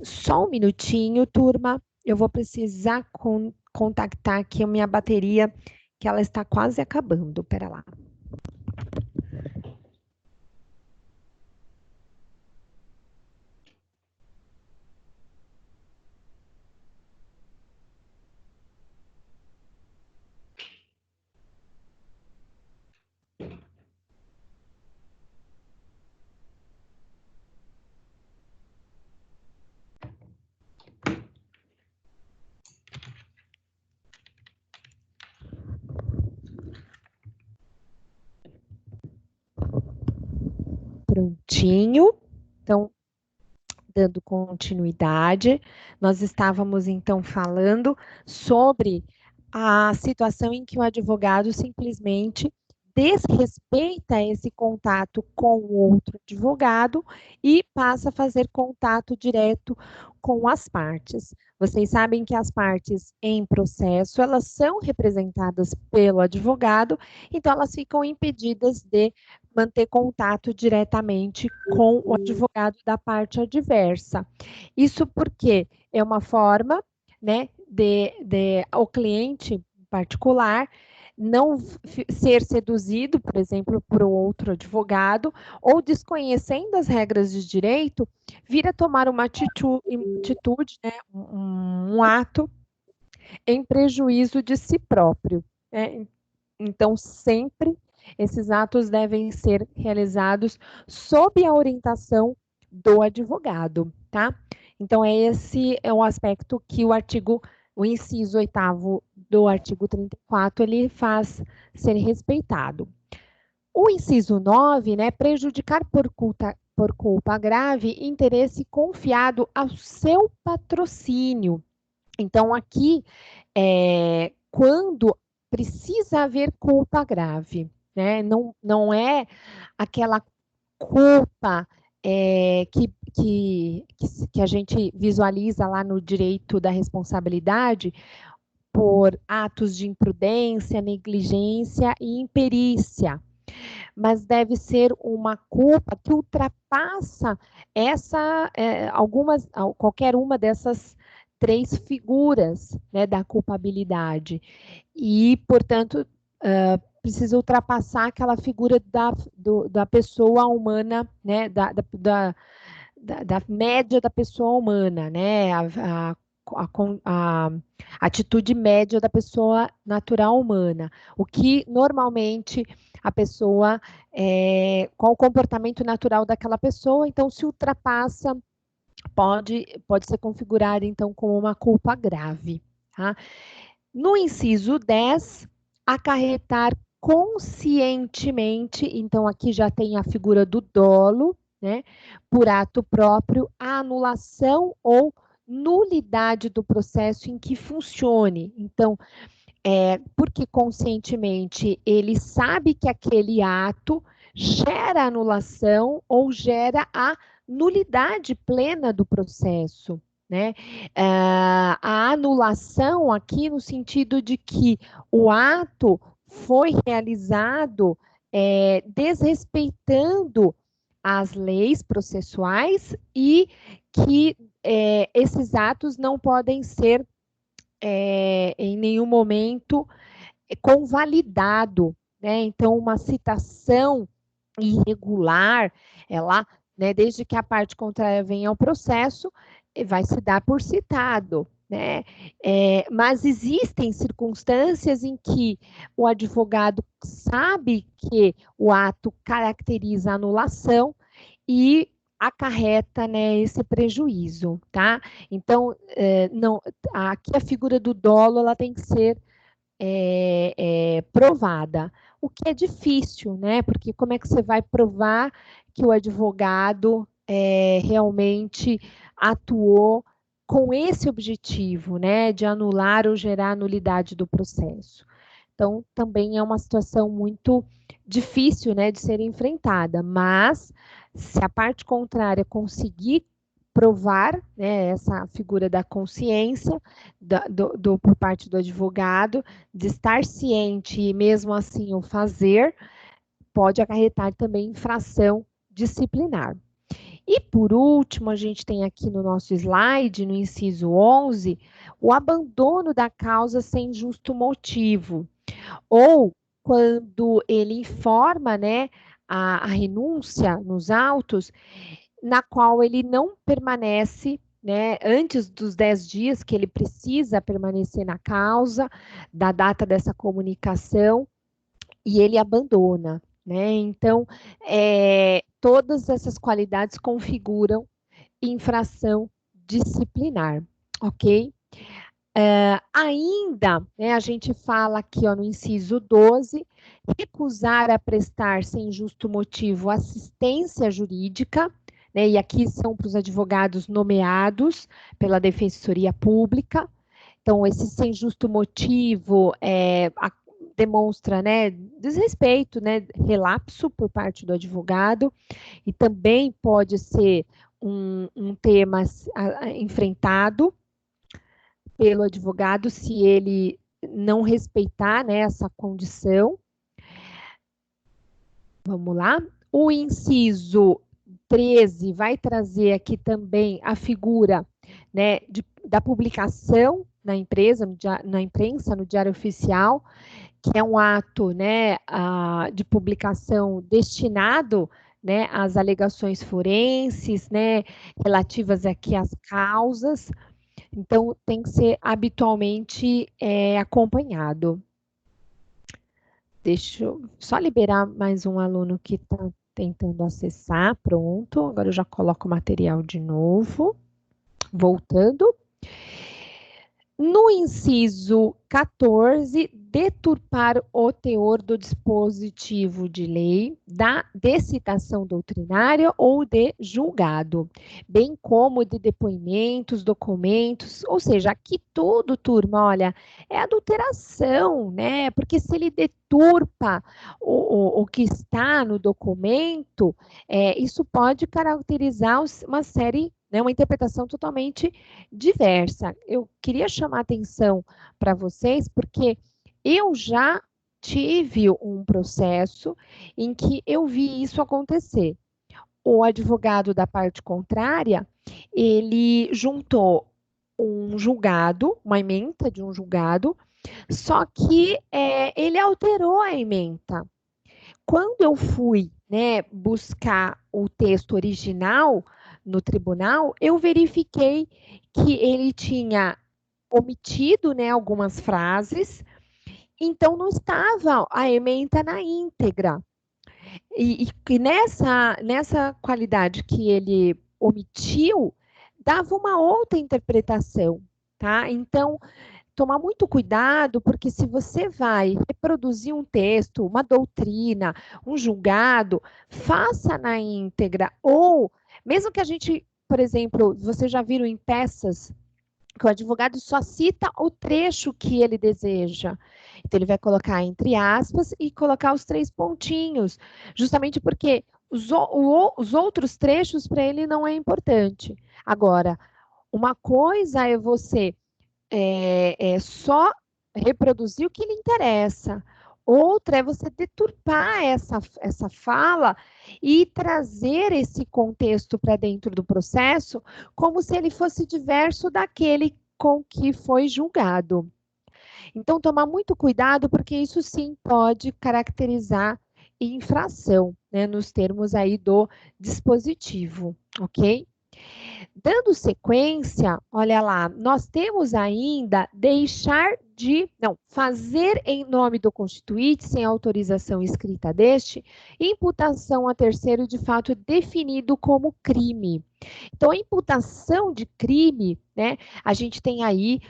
Só um minutinho, turma, eu vou precisar contactar aqui a minha bateria, que ela está quase acabando. Pera lá. Prontinho. Então, dando continuidade, nós estávamos, então, falando sobre a situação em que o advogado simplesmente desrespeita esse contato com o outro advogado e passa a fazer contato direto com as partes. Vocês sabem que as partes em processo, elas são representadas pelo advogado, então elas ficam impedidas de manter contato diretamente com o advogado da parte adversa. Isso porque é uma forma, né, de o cliente particular não ser seduzido, por exemplo, por outro advogado, ou desconhecendo as regras de direito, vir a tomar uma atitude, né, um ato em prejuízo de si próprio, né? Então, sempre esses atos devem ser realizados sob a orientação do advogado, tá? Então, esse é um aspecto que o inciso 8º do artigo 34, ele faz ser respeitado. O inciso 9, né, prejudicar por culpa grave interesse confiado ao seu patrocínio. Então, aqui, quando precisa haver culpa grave, né? Não é aquela culpa que a gente visualiza lá no direito da responsabilidade por atos de imprudência, negligência e imperícia, mas deve ser uma culpa que ultrapassa qualquer uma dessas 3 figuras, né, da culpabilidade. E, portanto, precisa ultrapassar aquela figura da pessoa humana, né, da média da pessoa humana, né, a atitude média da pessoa natural humana, o que normalmente a pessoa, qual o comportamento natural daquela pessoa, então se ultrapassa, pode ser configurado então como uma culpa grave, tá? No inciso 10, acarretar conscientemente, então aqui já tem a figura do dolo, né, por ato próprio, a anulação ou nulidade do processo em que funcione. Então, porque conscientemente ele sabe que aquele ato gera anulação ou gera a nulidade plena do processo, né? A anulação aqui no sentido de que o ato foi realizado desrespeitando as leis processuais e que esses atos não podem ser em nenhum momento convalidado, né? Então, uma citação irregular, ela, né, desde que a parte contrária venha ao processo, vai se dar por citado, né? Mas existem circunstâncias em que o advogado sabe que o ato caracteriza anulação e acarreta, né, esse prejuízo, tá? Então, não, aqui a figura do dolo, ela tem que ser provada, o que é difícil, né? Porque como é que você vai provar que o advogado realmente atuou com esse objetivo, né, de anular ou gerar nulidade do processo? Então, também é uma situação muito difícil, né, de ser enfrentada, mas se a parte contrária conseguir provar, né, essa figura da consciência por parte do advogado, de estar ciente e mesmo assim o fazer, pode acarretar também infração disciplinar. E por último, a gente tem aqui no nosso slide, no inciso 11, o abandono da causa sem justo motivo, ou quando ele informa, né, a renúncia nos autos, na qual ele não permanece, né, antes dos 10 dias que ele precisa permanecer na causa, da data dessa comunicação, e ele abandona, né? Então, todas essas qualidades configuram infração disciplinar, ok? Ainda, né, a gente fala aqui, ó, no inciso 12, recusar a prestar sem justo motivo assistência jurídica, né, e aqui são para os advogados nomeados pela Defensoria Pública. Então, esse sem justo motivo demonstra, né, desrespeito, né, relapso por parte do advogado, e também pode ser um tema enfrentado pelo advogado se ele não respeitar, né, essa condição. Vamos lá. O inciso 13 vai trazer aqui também a figura, né, da publicação na empresa, na imprensa, no Diário Oficial, que é um ato, né, de publicação destinado, né, às alegações forenses, né, relativas aqui às causas. Então, tem que ser habitualmente acompanhado. Deixa eu só liberar mais um aluno que está tentando acessar. Pronto, agora eu já coloco o material de novo. Voltando. No inciso 14, deturpar o teor do dispositivo de lei, de citação doutrinária ou de julgado, bem como de depoimentos, documentos, ou seja, aqui tudo, turma, olha, é adulteração, né? Porque se ele deturpa o que está no documento, isso pode caracterizar uma série, né, uma interpretação totalmente diversa. Eu queria chamar a atenção para vocês, porque eu já tive um processo em que eu vi isso acontecer. O advogado da parte contrária, ele juntou um julgado, uma ementa de um julgado, só que ele alterou a ementa. Quando eu fui, né, buscar o texto original no tribunal, eu verifiquei que ele tinha omitido, né, algumas frases, então não estava a ementa na íntegra. E nessa qualidade que ele omitiu, dava uma outra interpretação, tá? Então, tomar muito cuidado, porque se você vai reproduzir um texto, uma doutrina, um julgado, faça na íntegra, ou mesmo que a gente, por exemplo, vocês já viram em peças que o advogado só cita o trecho que ele deseja. Então, ele vai colocar entre aspas e colocar os 3 pontinhos, justamente porque os outros trechos para ele não é importante. Agora, uma coisa é você só reproduzir o que lhe interessa. Outra é você deturpar essa fala e trazer esse contexto para dentro do processo como se ele fosse diverso daquele com que foi julgado. Então, tomar muito cuidado, porque isso sim pode caracterizar infração, né, nos termos aí do dispositivo, ok? Dando sequência, olha lá, nós temos ainda fazer em nome do constituinte, sem autorização escrita deste, imputação a terceiro de fato definido como crime. Então, a imputação de crime, né, a gente tem aí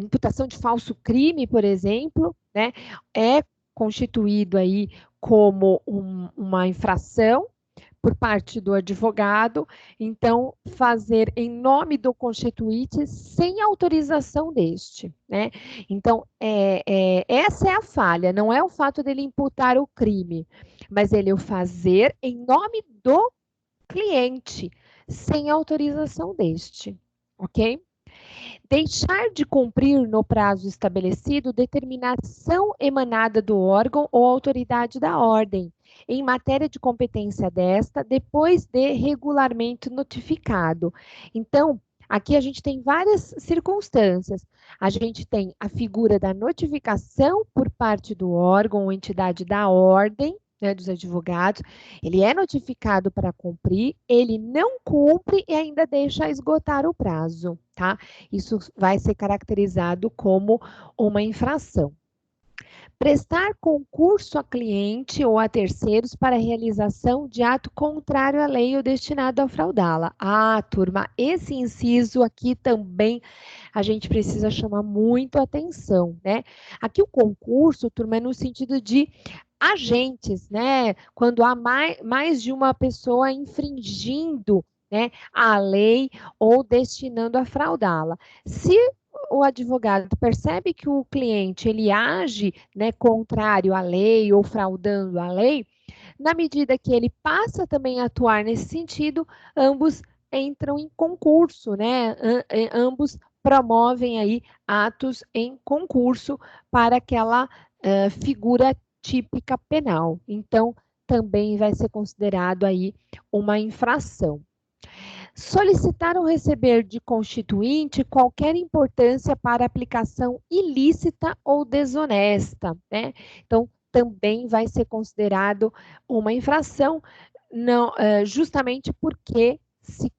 imputação de falso crime, por exemplo, né, é constituído aí como uma infração por parte do advogado, então, fazer em nome do constituinte sem autorização deste, né? Então, essa é a falha, não é o fato dele imputar o crime, mas ele o fazer em nome do cliente, sem autorização deste, ok? Deixar de cumprir no prazo estabelecido determinação emanada do órgão ou autoridade da ordem, em matéria de competência desta, depois de regularmente notificado. Então, aqui a gente tem várias circunstâncias. A gente tem a figura da notificação por parte do órgão ou entidade da ordem, né, dos advogados, ele é notificado para cumprir, ele não cumpre e ainda deixa esgotar o prazo, tá? Isso vai ser caracterizado como uma infração. Prestar concurso a cliente ou a terceiros para realização de ato contrário à lei ou destinado a fraudá-la. Ah, turma, esse inciso aqui também a gente precisa chamar muito atenção, né? Aqui o concurso, turma, é no sentido de agentes, né? Quando há mais de uma pessoa infringindo, né, a lei ou destinando a fraudá-la. Se o advogado percebe que o cliente ele age, né, contrário à lei ou fraudando a lei, na medida que ele passa também a atuar nesse sentido, ambos entram em concurso, né? Ambos promovem aí atos em concurso para aquela figura típica penal. Então, também vai ser considerado aí uma infração. Solicitar ou receber de constituinte qualquer importância para aplicação ilícita ou desonesta, né? Então, também vai ser considerado uma infração, não, justamente porque se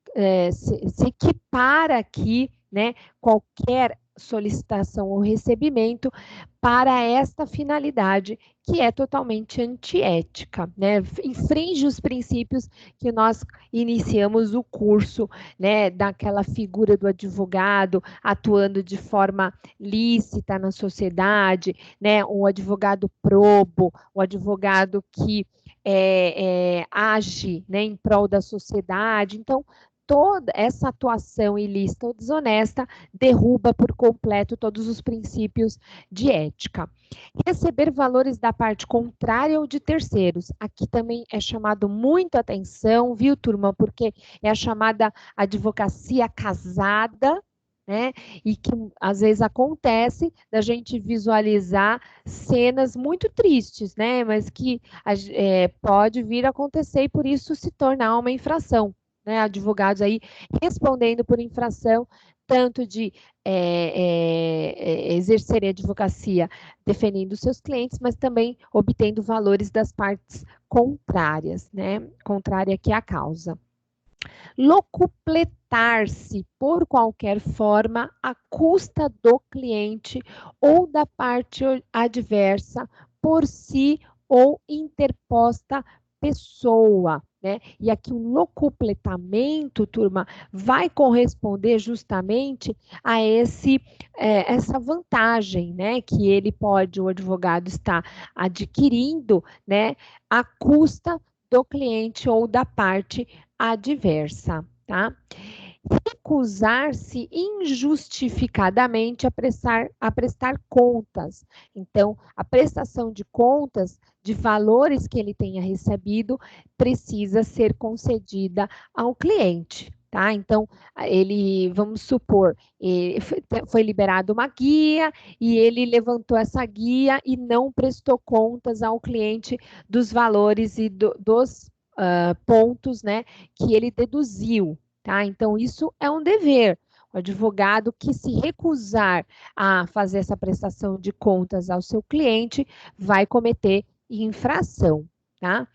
equipara aqui, né, qualquer solicitação ou recebimento para esta finalidade que é totalmente antiética, né? Infringe os princípios que nós iniciamos o curso, né, daquela figura do advogado atuando de forma lícita na sociedade, né, um advogado probo, um advogado que age, né, em prol da sociedade. Então, toda essa atuação ilícita ou desonesta derruba por completo todos os princípios de ética. Receber valores da parte contrária ou de terceiros. Aqui também é chamado muito atenção, viu, turma? Porque é a chamada advocacia casada, né? E que às vezes acontece da gente visualizar cenas muito tristes, né? Mas que pode vir a acontecer e por isso se tornar uma infração, né? Advogados aí respondendo por infração, tanto de exercerem a advocacia defendendo seus clientes, mas também obtendo valores das partes contrárias, né? Contrária aqui à causa. Locupletar-se por qualquer forma à custa do cliente ou da parte adversa por si ou interposta pessoa, né? E aqui o locupletamento, turma, vai corresponder justamente a essa vantagem, né? Que ele pode, o advogado está adquirindo, né? À custa do cliente ou da parte adversa, tá? Recusar-se injustificadamente a prestar contas. Então, a prestação de contas de valores que ele tenha recebido precisa ser concedida ao cliente, tá? Então, vamos supor, foi liberada uma guia e ele levantou essa guia e não prestou contas ao cliente dos valores e dos pontos, né, que ele deduziu, tá? Então, isso é um dever. O advogado que se recusar a fazer essa prestação de contas ao seu cliente vai cometer infração, tá?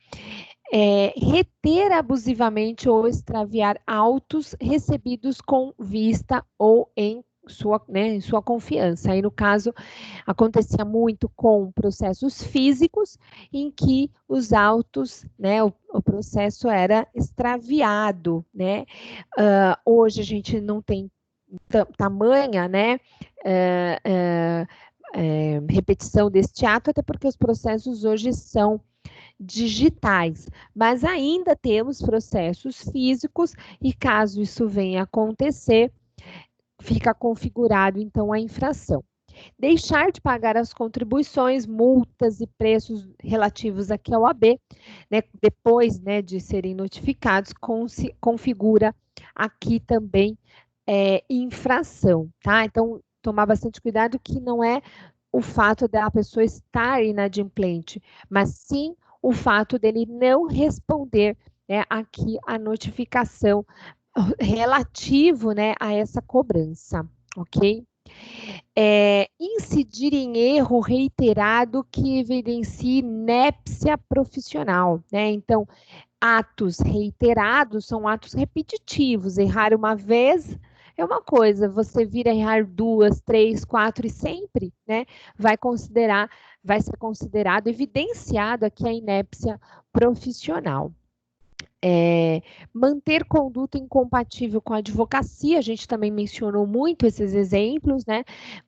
Reter abusivamente ou extraviar autos recebidos com vista ou em sua confiança. Aí, no caso, acontecia muito com processos físicos, em que os autos, né, o processo era extraviado, né? Hoje a gente não tem tamanha, né, repetição deste ato, até porque os processos hoje são digitais, mas ainda temos processos físicos e caso isso venha a acontecer, fica configurado então a infração. Deixar de pagar as contribuições, multas e preços relativos aqui ao AB, né, depois, né, de serem notificados, configura aqui também infração, tá? Então, tomar bastante cuidado que não é o fato da pessoa estar inadimplente, mas sim o fato dele não responder, né, aqui a notificação relativo, né, a essa cobrança, ok? Incidir em erro reiterado que evidencie inépcia profissional, né? Então, atos reiterados são atos repetitivos. Errar uma vez é uma coisa, você vir a errar 2, 3, 4 e sempre, né? Vai ser considerado, evidenciado aqui a inépcia profissional. Manter conduta incompatível com a advocacia, a gente também mencionou muito esses exemplos, né,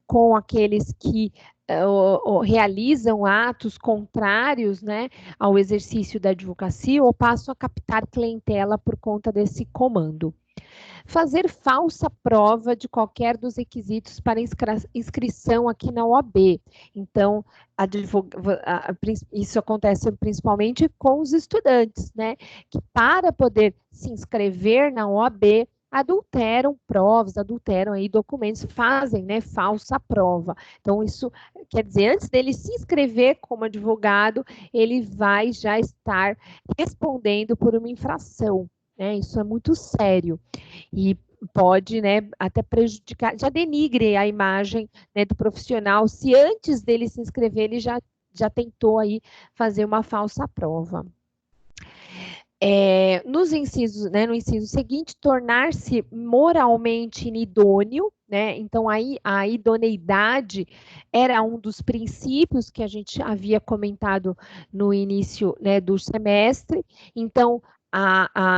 com aqueles que realizam atos contrários, né, ao exercício da advocacia ou passam a captar clientela por conta desse comando. Fazer falsa prova de qualquer dos requisitos para inscrição aqui na OAB. Então, isso acontece principalmente com os estudantes, né? Que para poder se inscrever na OAB, adulteram provas, adulteram aí documentos, fazem, né, falsa prova. Então, isso quer dizer, antes dele se inscrever como advogado, ele vai já estar respondendo por uma infração, né? Isso é muito sério e pode, né, até prejudicar, já denigre a imagem, né, do profissional, se antes dele se inscrever, ele já tentou aí fazer uma falsa prova. Nos incisos, né, no inciso seguinte, tornar-se moralmente inidôneo, né? Então, aí a idoneidade era um dos princípios que a gente havia comentado no início, né, do semestre. Então,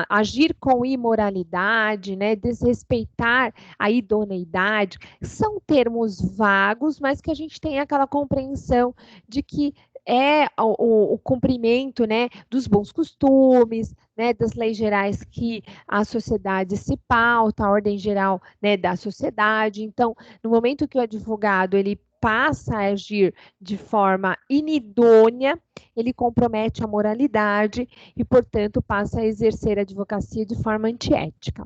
agir com imoralidade, né, desrespeitar a idoneidade, são termos vagos, mas que a gente tem aquela compreensão de que é o cumprimento, né, dos bons costumes, né, das leis gerais que a sociedade se pauta, a ordem geral, né, da sociedade. Então, no momento que o advogado ele passa a agir de forma inidônea, ele compromete a moralidade e, portanto, passa a exercer a advocacia de forma antiética.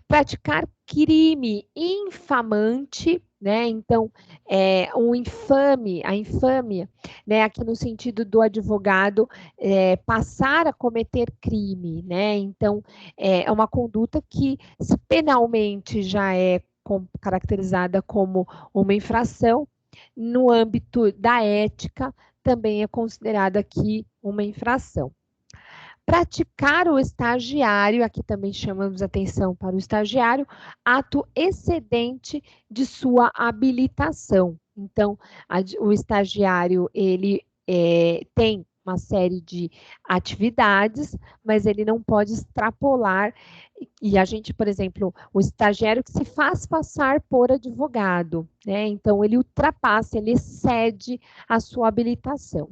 Praticar crime infamante, né? Então, a infâmia, né? Aqui no sentido do advogado passar a cometer crime, né? Então, é uma conduta que, se penalmente já é caracterizada como uma infração, no âmbito da ética, também é considerada aqui uma infração. Praticar o estagiário, aqui também chamamos atenção para o estagiário, ato excedente de sua habilitação. Então, o estagiário, ele tem uma série de atividades, mas ele não pode extrapolar, e a gente, por exemplo, o estagiário que se faz passar por advogado, né? Então, ele ultrapassa, ele excede a sua habilitação.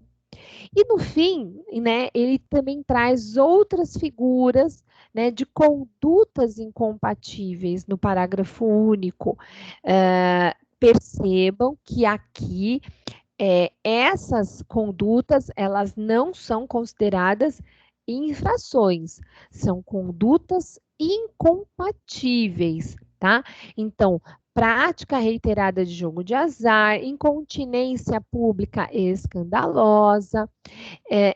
E no fim, né, ele também traz outras figuras, né, de condutas incompatíveis no parágrafo único. Percebam que aqui essas condutas, elas não são consideradas infrações, são condutas incompatíveis, tá? Então, prática reiterada de jogo de azar, incontinência pública escandalosa,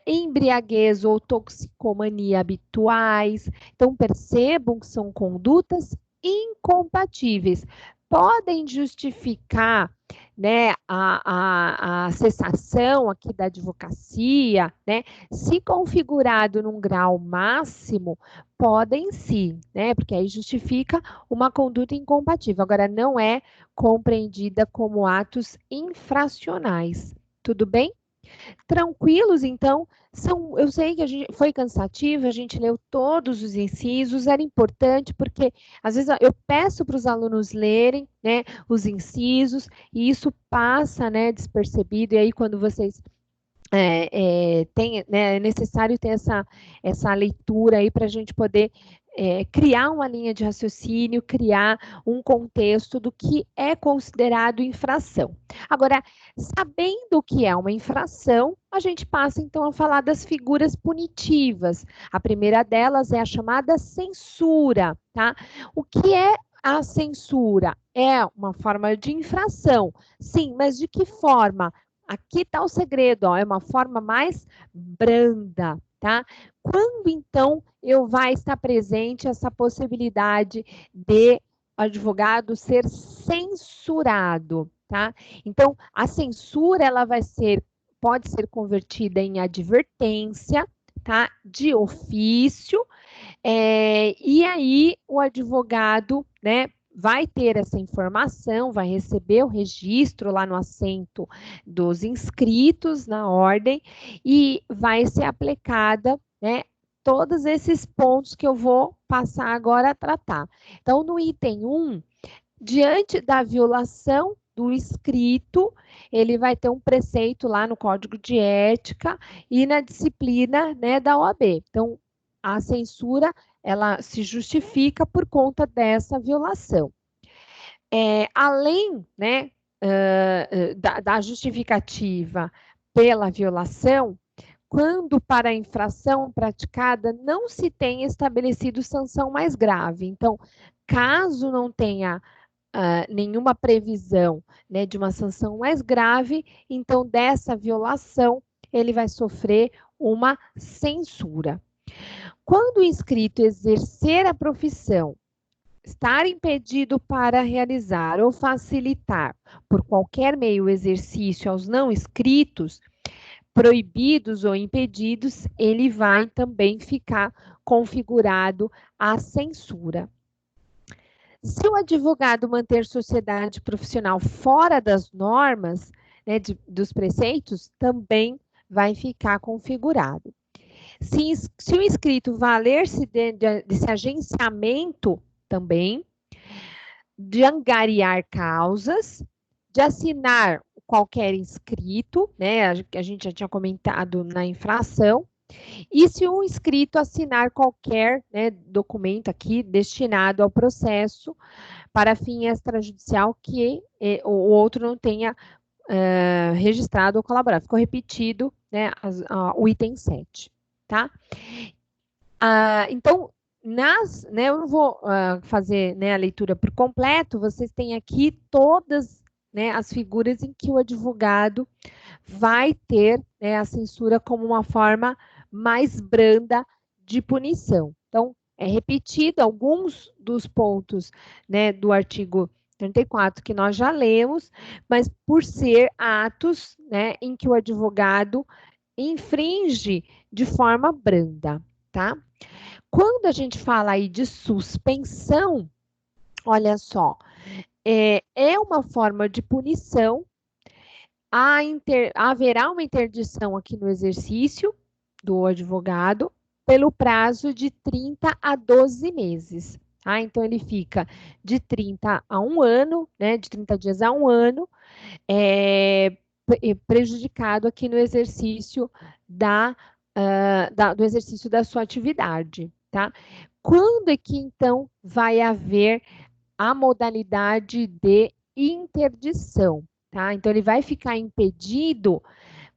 embriaguez ou toxicomania habituais. Então, percebam que são condutas incompatíveis. Podem justificar, né, a cessação aqui da advocacia, né, se configurado num grau máximo, podem sim, né, porque aí justifica uma conduta incompatível. Agora, não é compreendida como atos infracionais. Tudo bem? Tranquilos, então, eu sei que foi cansativo, a gente leu todos os incisos, era importante, porque às vezes eu peço para os alunos lerem, né, os incisos, e isso passa, né, despercebido, e aí quando vocês né, é necessário ter essa leitura aí para a gente poder criar uma linha de raciocínio, criar um contexto do que é considerado infração. Agora, sabendo o que é uma infração, a gente passa então a falar das figuras punitivas. A primeira delas é a chamada censura, tá? O que é a censura? É uma forma de infração, sim, mas de que forma? Aqui está o segredo, ó, é uma forma mais branda, tá? Quando, então, vai estar presente essa possibilidade de advogado ser censurado, tá? Então, a censura, ela pode ser convertida em advertência, tá? De ofício, e aí o advogado, né, vai ter essa informação, vai receber o registro lá no assento dos inscritos na ordem e vai ser aplicada, né, todos esses pontos que eu vou passar agora a tratar. Então, no item 1, diante da violação do escrito, ele vai ter um preceito lá no Código de Ética e na disciplina, né, da OAB. Então, a censura ela se justifica por conta dessa violação. Além, né, da justificativa pela violação, quando para a infração praticada não se tem estabelecido sanção mais grave. Então, caso não tenha nenhuma previsão, né, de uma sanção mais grave, então dessa violação ele vai sofrer uma censura. Quando o inscrito exercer a profissão, estar impedido para realizar ou facilitar por qualquer meio o exercício aos não inscritos, proibidos ou impedidos, ele vai também ficar configurado a censura. Se o advogado manter sociedade profissional fora das normas, né, dos preceitos, também vai ficar configurado. Se o inscrito valer-se desse agenciamento também, de angariar causas, de assinar qualquer inscrito, né, a gente já tinha comentado na infração, e se o inscrito assinar qualquer, né, documento aqui destinado ao processo para fim extrajudicial que o outro não tenha registrado ou colaborado. Ficou repetido, né, o item 7, tá? Então, né, eu não vou fazer, né, a leitura por completo, vocês têm aqui todas, né, as figuras em que o advogado vai ter, né, a censura como uma forma mais branda de punição. Então, é repetido alguns dos pontos, né, do artigo 34 que nós já lemos, mas por ser atos, né, em que o advogado infringe de forma branda, tá? Quando a gente fala aí de suspensão, olha só, é uma forma de punição, haverá uma interdição aqui no exercício do advogado pelo prazo de 30 a 12 meses. Tá? Então, ele fica de 30 a 1 ano, né, de 30 dias a 1 ano, prejudicado aqui no exercício do exercício da sua atividade. Tá? Quando é que, então, vai haver a modalidade de interdição? Tá? Então, ele vai ficar impedido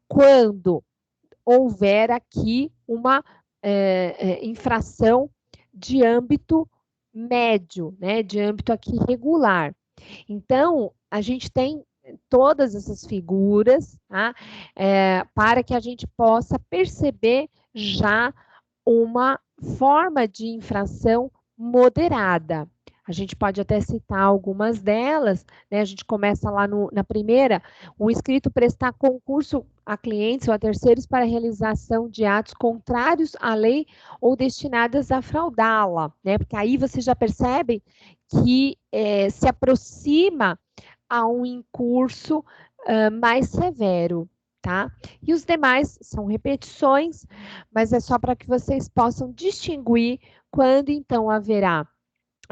quando houver aqui uma infração de âmbito médio, né? De âmbito aqui regular. Então, a gente tem todas essas figuras, tá? Para que a gente possa perceber já uma forma de infração moderada. A gente pode até citar algumas delas, né? A gente começa lá na primeira, o inscrito prestar concurso a clientes ou a terceiros para a realização de atos contrários à lei ou destinadas a fraudá-la, né? Porque aí você já percebe que se aproxima a um incurso mais severo, tá? E os demais são repetições, mas é só para que vocês possam distinguir quando então haverá,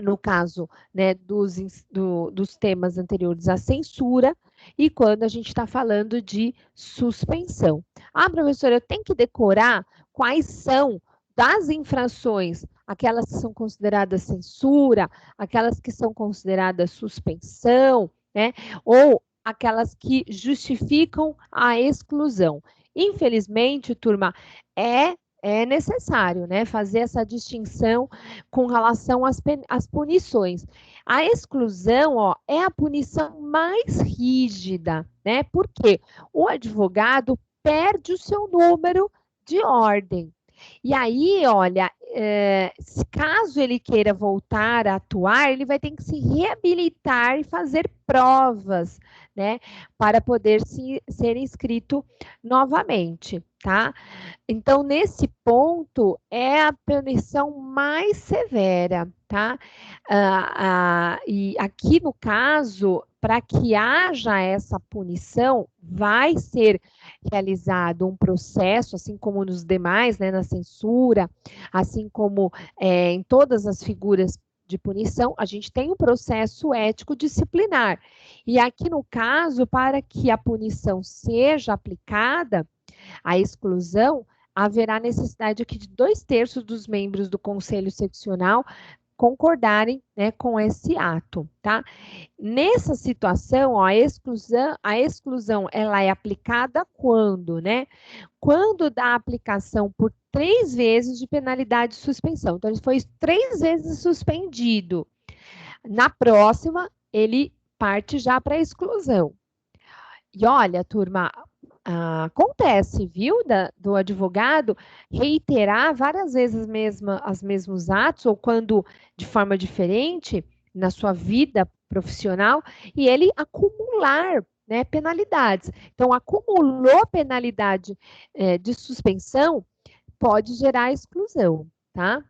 no caso, né, dos temas anteriores à censura, e quando a gente está falando de suspensão. Professora, eu tenho que decorar quais são das infrações, aquelas que são consideradas censura, aquelas que são consideradas suspensão, né, ou aquelas que justificam a exclusão. Infelizmente, turma, é necessário, né, fazer essa distinção com relação às punições. A exclusão, ó, é a punição mais rígida, né? Porque o advogado perde o seu número de ordem. E aí, olha, caso ele queira voltar a atuar, ele vai ter que se reabilitar e fazer provas, né, para poder ser inscrito novamente, tá? Então, nesse ponto, é a punição mais severa, tá? E aqui, no caso, para que haja essa punição, vai ser realizado um processo, assim como nos demais, né, na censura, assim como em todas as figuras de punição, a gente tem um processo ético disciplinar. E aqui, no caso, para que a punição seja aplicada, a exclusão, haverá necessidade aqui de 2/3 dos membros do Conselho Seccional concordarem, né, com esse ato, tá? Nessa situação, ó, a exclusão ela é aplicada quando, né? Quando dá aplicação por 3 vezes de penalidade de suspensão. Então, ele foi 3 vezes suspendido. Na próxima, ele parte já para a exclusão. E olha, turma, acontece, viu, do advogado reiterar várias vezes os mesmos atos, ou quando de forma diferente na sua vida profissional, e ele acumular, né, penalidades. Então, acumulou penalidade de suspensão, pode gerar exclusão, tá?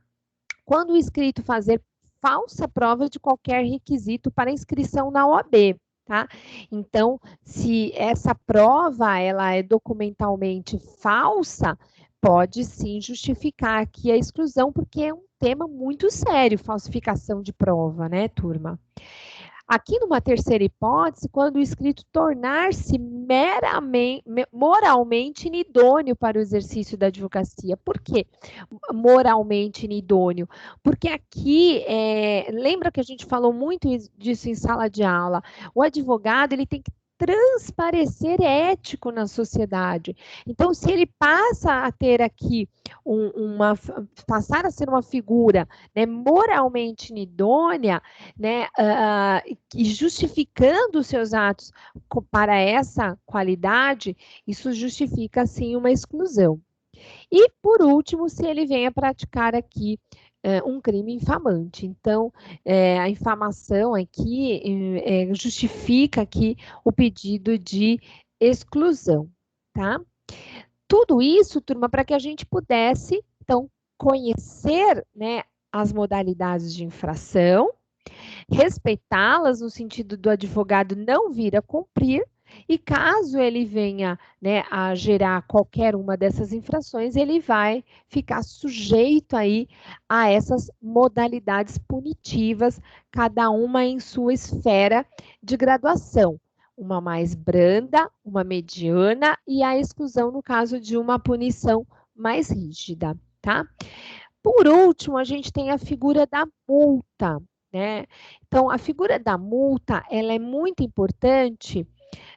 Quando o inscrito fazer falsa prova de qualquer requisito para inscrição na OAB, tá? Então, se essa prova ela é documentalmente falsa, pode sim justificar aqui a exclusão, porque é um tema muito sério, falsificação de prova, né, turma? Aqui numa terceira hipótese, quando o inscrito tornar-se moralmente inidôneo para o exercício da advocacia. Por quê? Moralmente inidôneo? Porque aqui, lembra que a gente falou muito disso em sala de aula? O advogado, ele tem que transparecer ético na sociedade. Então, se ele passa a ter aqui passar a ser uma figura, né, moralmente inidônea, né, e justificando os seus atos para essa qualidade, isso justifica, sim, uma exclusão. E, por último, se ele vem a praticar aqui um crime infamante. Então, a infamação aqui justifica aqui o pedido de exclusão, tá? Tudo isso, turma, para que a gente pudesse, então, conhecer, né, as modalidades de infração, respeitá-las no sentido do advogado não vir a cumprir, e caso ele venha, né, a gerar qualquer uma dessas infrações, ele vai ficar sujeito aí a essas modalidades punitivas, cada uma em sua esfera de graduação. Uma mais branda, uma mediana e a exclusão no caso de uma punição mais rígida, tá? Por último, a gente tem a figura da multa, né? Então, a figura da multa, ela é muito importante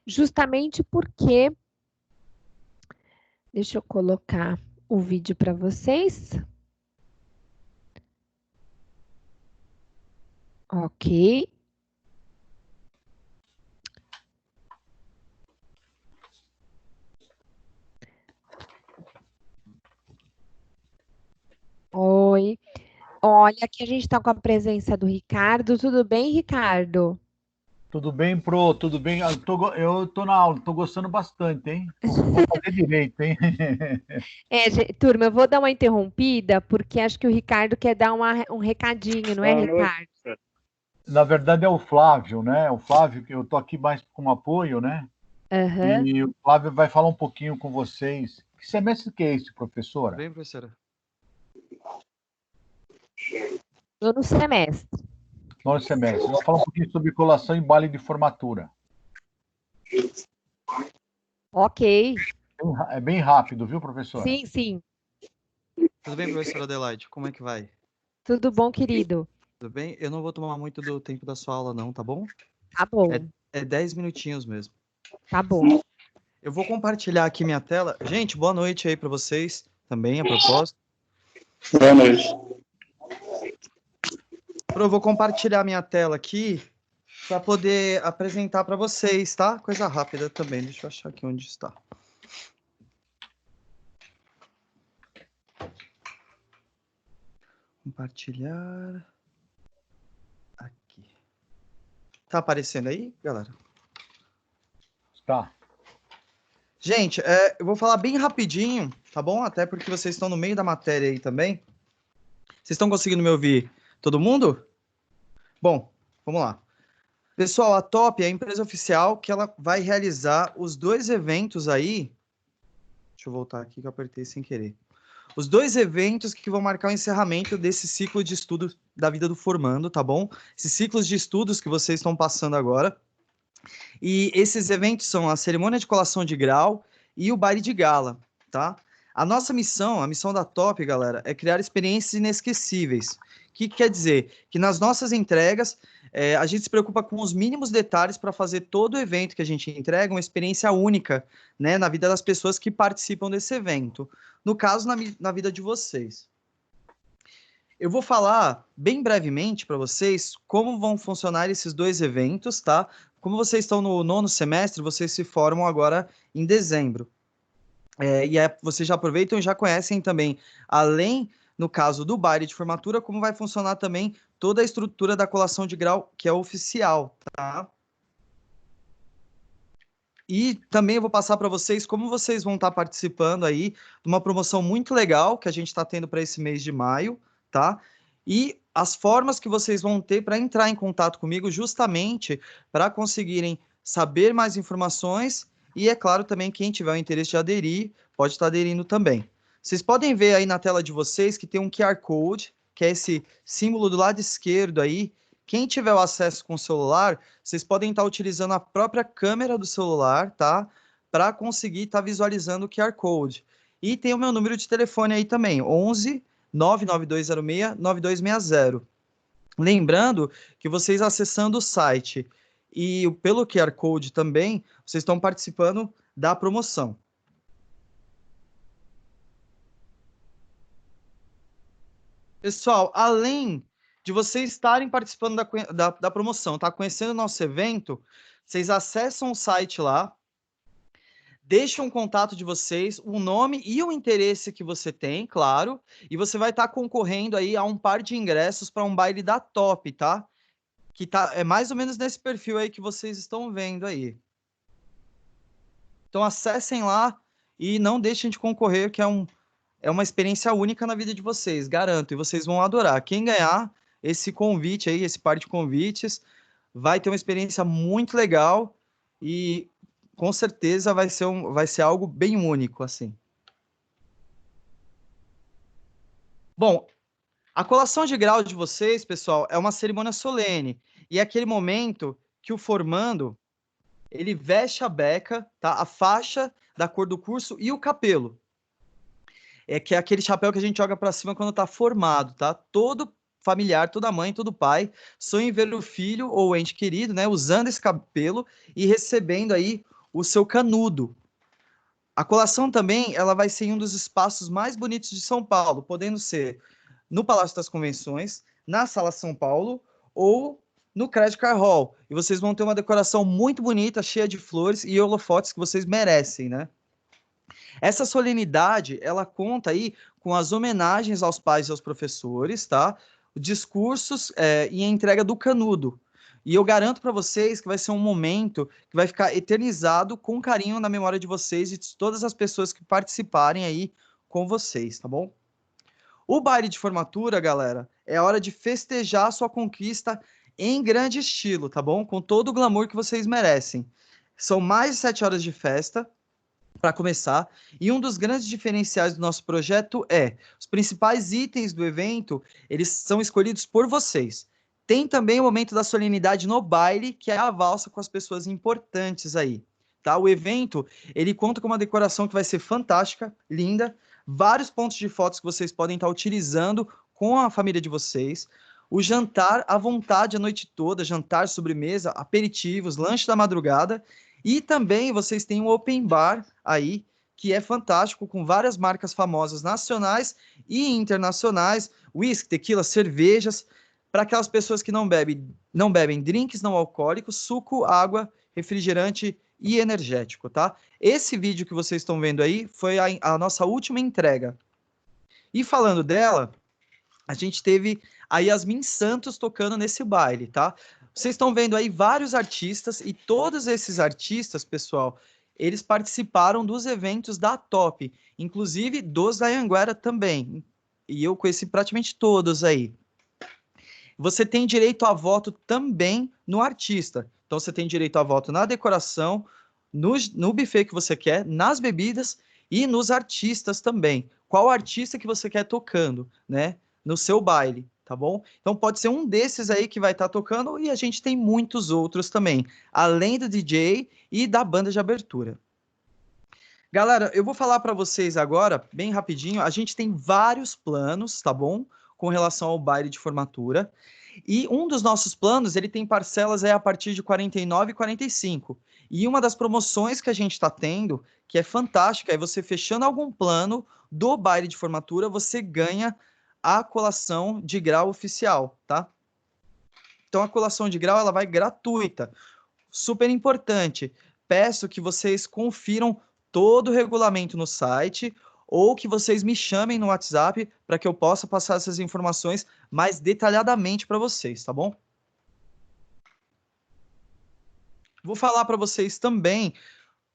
justamente porque... Deixa eu colocar o vídeo para vocês. Ok. Oi. Olha, aqui a gente está com a presença do Ricardo. Tudo bem, Ricardo? Tudo bem, Pro? Tudo bem? Eu tô na aula, tô gostando bastante, hein? Vou fazer direito, hein? Turma, eu vou dar uma interrompida, porque acho que o Ricardo quer dar um recadinho, não é, Boa noite. Ricardo? Na verdade é o Flávio, né? O Flávio, que eu tô aqui mais como apoio, né? Aham. E o Flávio vai falar um pouquinho com vocês. Que semestre que é esse, professora? Bem, professora. Estou no semestre. Nono semestre. Vai falar um pouquinho sobre colação e baile de formatura. Ok. É bem rápido, viu, professora? Sim, sim. Tudo bem, professora Adelaide? Como é que vai? Tudo bom, querido? Tudo bem? Eu não vou tomar muito do tempo da sua aula, não, tá bom? Tá bom, É 10 minutinhos mesmo. tá bom. Eu vou compartilhar aqui minha tela. Gente, boa noite aí para vocês também, a propósito. Boa noite. Eu vou compartilhar minha tela aqui para poder apresentar para vocês, tá? Coisa rápida também. Deixa eu achar aqui onde está. Compartilhar. Aqui. Tá aparecendo aí, galera? Tá. Gente, eu vou falar bem rapidinho, tá bom? Até porque vocês estão no meio da matéria aí também. Vocês estão conseguindo me ouvir? Todo mundo? Bom, vamos lá. Pessoal, a TOP é a empresa oficial que ela vai realizar os 2 eventos aí. Deixa eu voltar aqui que eu apertei sem querer. Os 2 eventos que vão marcar o encerramento desse ciclo de estudo da vida do formando, tá bom? Esses ciclos de estudos que vocês estão passando agora. E esses eventos são a cerimônia de colação de grau e o baile de gala, tá? A nossa missão, a missão da Top, galera, é criar experiências inesquecíveis. O que quer dizer? Que nas nossas entregas, a gente se preocupa com os mínimos detalhes para fazer todo o evento que a gente entrega uma experiência única, né, na vida das pessoas que participam desse evento. No caso, na vida de vocês. Eu vou falar bem brevemente para vocês como vão funcionar esses dois eventos, tá? Como vocês estão no 9º semestre, vocês se formam agora em dezembro. Vocês já aproveitam e já conhecem também, além, no caso do baile de formatura, como vai funcionar também toda a estrutura da colação de grau, que é oficial, tá? E também eu vou passar para vocês como vocês vão estar participando aí de uma promoção muito legal que a gente está tendo para esse mês de maio, tá? E as formas que vocês vão ter para entrar em contato comigo justamente para conseguirem saber mais informações e, é claro, também quem tiver o interesse de aderir, pode estar aderindo também. Vocês podem ver aí na tela de vocês que tem um QR Code, que é esse símbolo do lado esquerdo aí. Quem tiver o acesso com o celular, vocês podem estar utilizando a própria câmera do celular, tá? Para conseguir estar visualizando o QR Code. E tem o meu número de telefone aí também, 11 99206 9260. Lembrando que vocês acessando o site e pelo QR Code também, vocês estão participando da promoção. Pessoal, além de vocês estarem participando da promoção, tá? Conhecendo o nosso evento, vocês acessam o site lá, deixam o contato de vocês, o nome e o interesse que você tem, claro, e você vai estar concorrendo aí a um par de ingressos para um baile da Top, tá? Que é mais ou menos nesse perfil aí que vocês estão vendo aí. Então acessem lá e não deixem de concorrer, que é uma experiência única na vida de vocês, garanto, e vocês vão adorar. Quem ganhar esse convite aí, esse par de convites, vai ter uma experiência muito legal e com certeza vai ser algo bem único, assim. Bom, a colação de grau de vocês, pessoal, é uma cerimônia solene. E é aquele momento que o formando, ele veste a beca, tá? A faixa da cor do curso e o capelo. Que é aquele chapéu que a gente joga para cima quando está formado, tá? Todo familiar, toda mãe, todo pai sonha em ver o filho ou o ente querido, né? Usando esse capelo e recebendo aí o seu canudo. A colação também, ela vai ser em um dos espaços mais bonitos de São Paulo, podendo ser no Palácio das Convenções, na Sala São Paulo ou no Credit Card Hall. E vocês vão ter uma decoração muito bonita, cheia de flores e holofotes que vocês merecem, né? Essa solenidade, ela conta aí com as homenagens aos pais e aos professores, tá? Discursos e a entrega do canudo. E eu garanto para vocês que vai ser um momento que vai ficar eternizado com carinho na memória de vocês e de todas as pessoas que participarem aí com vocês, tá bom? O baile de formatura, galera, é hora de festejar a sua conquista em grande estilo, tá bom? Com todo o glamour que vocês merecem. São mais de 7 horas de festa para começar, e um dos grandes diferenciais do nosso projeto os principais itens do evento, eles são escolhidos por vocês. Tem também o momento da solenidade no baile, que é a valsa com as pessoas importantes aí, tá? O evento, ele conta com uma decoração que vai ser fantástica, linda, vários pontos de fotos que vocês podem estar utilizando com a família de vocês, o jantar à vontade a noite toda, jantar, sobremesa, aperitivos, lanche da madrugada, e também vocês têm um open bar aí, que é fantástico, com várias marcas famosas nacionais e internacionais, whisky, tequila, cervejas, para aquelas pessoas que não bebem drinks não alcoólicos, suco, água, refrigerante e energético, tá? Esse vídeo que vocês estão vendo aí foi a nossa última entrega. E falando dela, a gente teve a Yasmin Santos tocando nesse baile, tá? Vocês estão vendo aí vários artistas e todos esses artistas, pessoal, eles participaram dos eventos da Top, inclusive dos da Anhanguera também. E eu conheci praticamente todos aí. Você tem direito a voto também no artista. Então, você tem direito a voto na decoração, no buffet que você quer, nas bebidas e nos artistas também. Qual artista que você quer tocando, né? No seu baile, tá bom? Então, pode ser um desses aí que vai estar tocando e a gente tem muitos outros também, além do DJ e da banda de abertura. Galera, eu vou falar para vocês agora, bem rapidinho, a gente tem vários planos, tá bom? Com relação ao baile de formatura. E um dos nossos planos, ele tem parcelas aí a partir de R$ 49,00 e R$ 45,00. E uma das promoções que a gente está tendo, que é fantástica, é você fechando algum plano do baile de formatura, você ganha a colação de grau oficial, tá? Então a colação de grau, ela vai gratuita. Super importante. Peço que vocês confiram todo o regulamento no site ou que vocês me chamem no WhatsApp para que eu possa passar essas informações mais detalhadamente para vocês, tá bom? Vou falar para vocês também,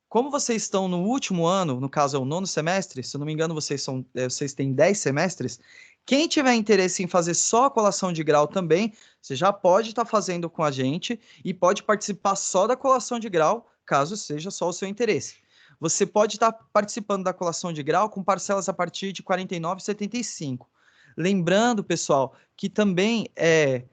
como vocês estão no último ano, no caso é o 9º semestre, se eu não me engano vocês têm 10 semestres, quem tiver interesse em fazer só a colação de grau também, você já pode estar fazendo com a gente e pode participar só da colação de grau, caso seja só o seu interesse. Você pode estar participando da colação de grau com parcelas a partir de R$ 49,75. Lembrando, pessoal, que também é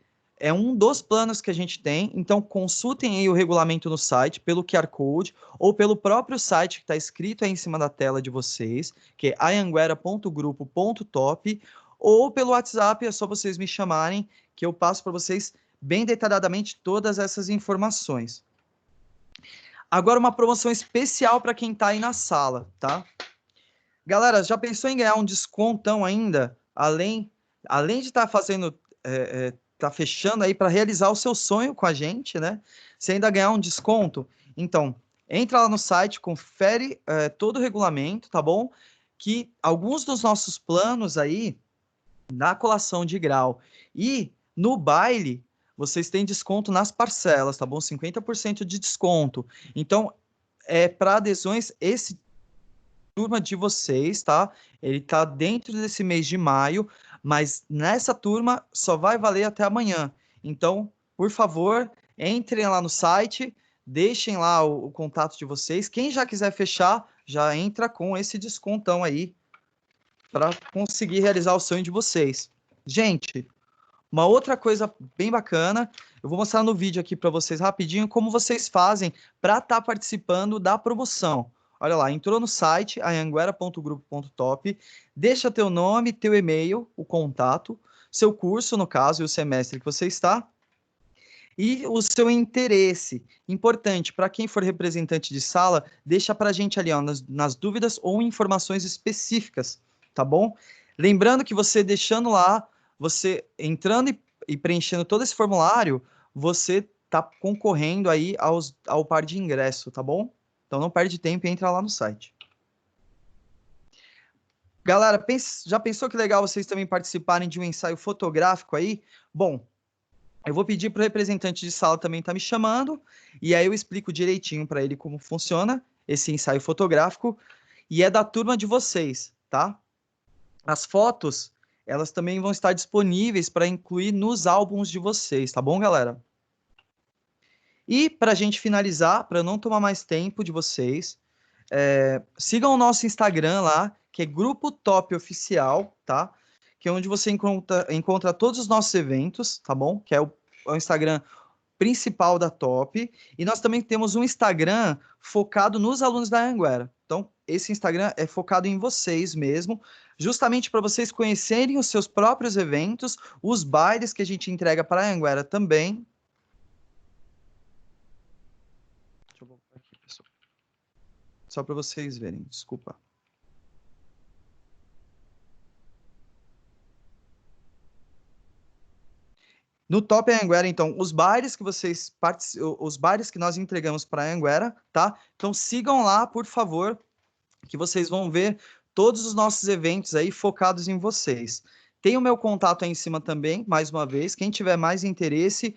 um dos planos que a gente tem, então consultem aí o regulamento no site, pelo QR Code, ou pelo próprio site que está escrito aí em cima da tela de vocês, que é anhanguera.grupo.top, ou pelo WhatsApp, é só vocês me chamarem, que eu passo para vocês bem detalhadamente todas essas informações. Agora uma promoção especial para quem está aí na sala, tá? Galera, já pensou em ganhar um descontão ainda? Além de estar fazendo, tá fechando aí para realizar o seu sonho com a gente, né? Você ainda ganhar um desconto? Então, entra lá no site, confere todo o regulamento, tá bom? Que alguns dos nossos planos aí, na colação de grau e no baile, vocês têm desconto nas parcelas, tá bom? 50% de desconto. Então, para adesões, esse turma de vocês, tá? Ele tá dentro desse mês de maio, mas nessa turma só vai valer até amanhã. Então, por favor, entrem lá no site, deixem lá o contato de vocês. Quem já quiser fechar, já entra com esse descontão aí para conseguir realizar o sonho de vocês. Gente, uma outra coisa bem bacana, eu vou mostrar no vídeo aqui para vocês rapidinho como vocês fazem para estar participando da promoção. Olha lá, entrou no site, anhanguera.grupo.top, deixa teu nome, teu e-mail, o contato, seu curso, no caso, e o semestre que você está, e o seu interesse. Importante, para quem for representante de sala, deixa para a gente ali, ó, nas dúvidas ou informações específicas, tá bom? Lembrando que você deixando lá, você entrando e preenchendo todo esse formulário, você está concorrendo aí ao par de ingresso, tá bom? Então não perde tempo e entra lá no site. Galera, já pensou que legal vocês também participarem de um ensaio fotográfico aí? Bom, eu vou pedir para o representante de sala também estar me chamando, e aí eu explico direitinho para ele como funciona esse ensaio fotográfico, e é da turma de vocês, tá? As fotos, elas também vão estar disponíveis para incluir nos álbuns de vocês, tá bom, galera? E para a gente finalizar, para não tomar mais tempo de vocês, sigam o nosso Instagram lá, que é Grupo Top Oficial, tá? Que é onde você encontra todos os nossos eventos, tá bom? Que é o Instagram principal da Top. E nós também temos um Instagram focado nos alunos da Anhanguera. Então, esse Instagram é focado em vocês mesmo, justamente para vocês conhecerem os seus próprios eventos, os bailes que a gente entrega para a Anhanguera também. Deixa eu voltar aqui, pessoal. Só para vocês verem, desculpa. No Top Anhanguera, então, os bailes que nós entregamos para a Anhanguera, tá? Então sigam lá, por favor, que vocês vão ver todos os nossos eventos aí focados em vocês. Tem o meu contato aí em cima também, mais uma vez. Quem tiver mais interesse,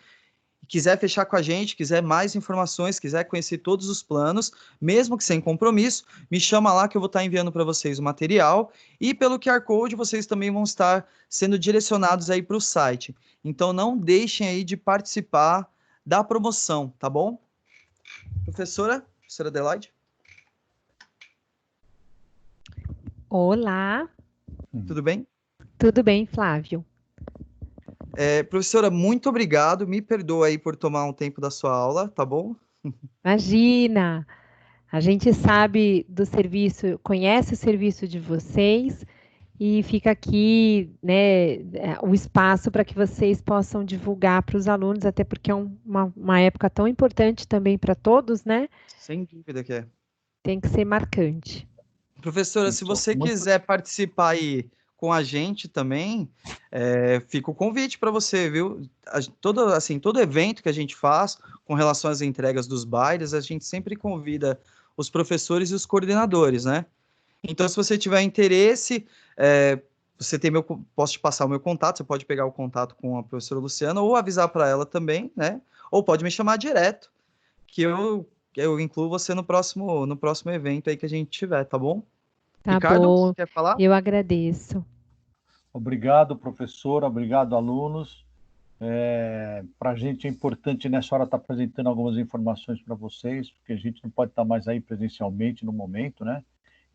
quiser fechar com a gente, quiser mais informações, quiser conhecer todos os planos, mesmo que sem compromisso, me chama lá que eu vou estar enviando para vocês o material, e pelo QR Code vocês também vão estar sendo direcionados aí para o site. Então não deixem aí de participar da promoção, tá bom? Professora Adelaide? Olá. Tudo bem? Tudo bem, Flávio? Professora, muito obrigado. Me perdoa aí por tomar um tempo da sua aula, tá bom? Imagina! A gente sabe do serviço, conhece o serviço de vocês e fica aqui, né, o espaço para que vocês possam divulgar para os alunos, até porque é uma época tão importante também para todos, né? Sem dúvida que é. Tem que ser marcante. Professora, se você quiser participar aí com a gente também, fica o convite para você, viu? Todo evento que a gente faz com relação às entregas dos bailes, a gente sempre convida os professores e os coordenadores, né? Então, se você tiver interesse, posso te passar o meu contato, você pode pegar o contato com a professora Luciana ou avisar para ela também, né? Ou pode me chamar direto, que eu incluo você no próximo evento aí que a gente tiver, tá bom? Tá Ricardo, bom, você quer falar? eu agradeço. Obrigado, professora, obrigado, alunos. Para a gente é importante nessa hora estar apresentando algumas informações para vocês, porque a gente não pode estar mais aí presencialmente no momento, né?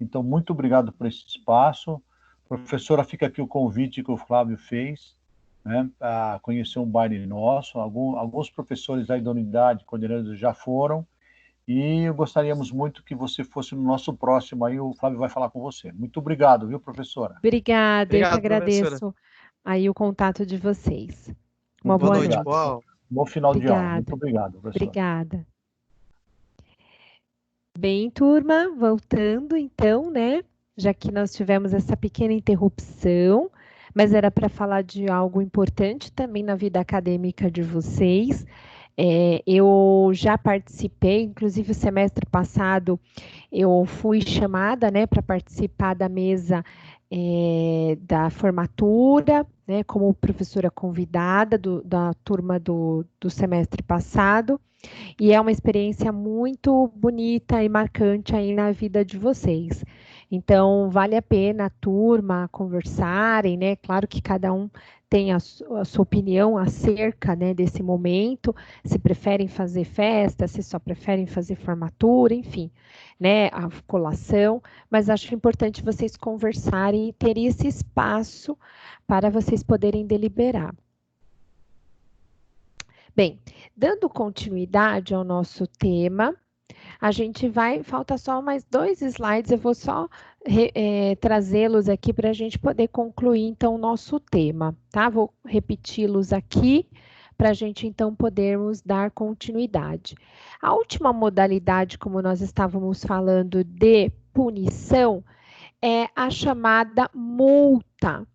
Então, muito obrigado por esse espaço. Professora, fica aqui o convite que o Flávio fez, né, a conhecer um baile nosso. Alguns professores aí da unidade, coordenadores, já foram, e gostaríamos muito que você fosse no nosso próximo, aí o Flávio vai falar com você. Muito obrigado, viu, professora? Obrigada, eu que Obrigado, agradeço professora. aí o contato de vocês. Uma Boa boa noite, noite. boa aula. Bom final de aula. Obrigada. Muito obrigado, professora. Obrigada. Bem, turma, voltando então, né? Já que nós tivemos essa pequena interrupção, mas era para falar de algo importante também na vida acadêmica de vocês. Eu já participei, inclusive o semestre passado, eu fui chamada, né, para participar da mesa da formatura, né, como professora convidada da turma do semestre passado. E é uma experiência muito bonita e marcante aí na vida de vocês. Então, vale a pena a turma conversarem, né? Claro que cada um tem a sua opinião acerca, né, desse momento, se preferem fazer festa, se só preferem fazer formatura, enfim, né, a colação, mas acho importante vocês conversarem e terem esse espaço para vocês poderem deliberar. Bem, dando continuidade ao nosso tema, a gente falta só mais 2 slides, eu vou só trazê-los aqui para a gente poder concluir, então, o nosso tema, tá? Vou repeti-los aqui, para a gente, então, podermos dar continuidade. A última modalidade, como nós estávamos falando de punição, é a chamada multa.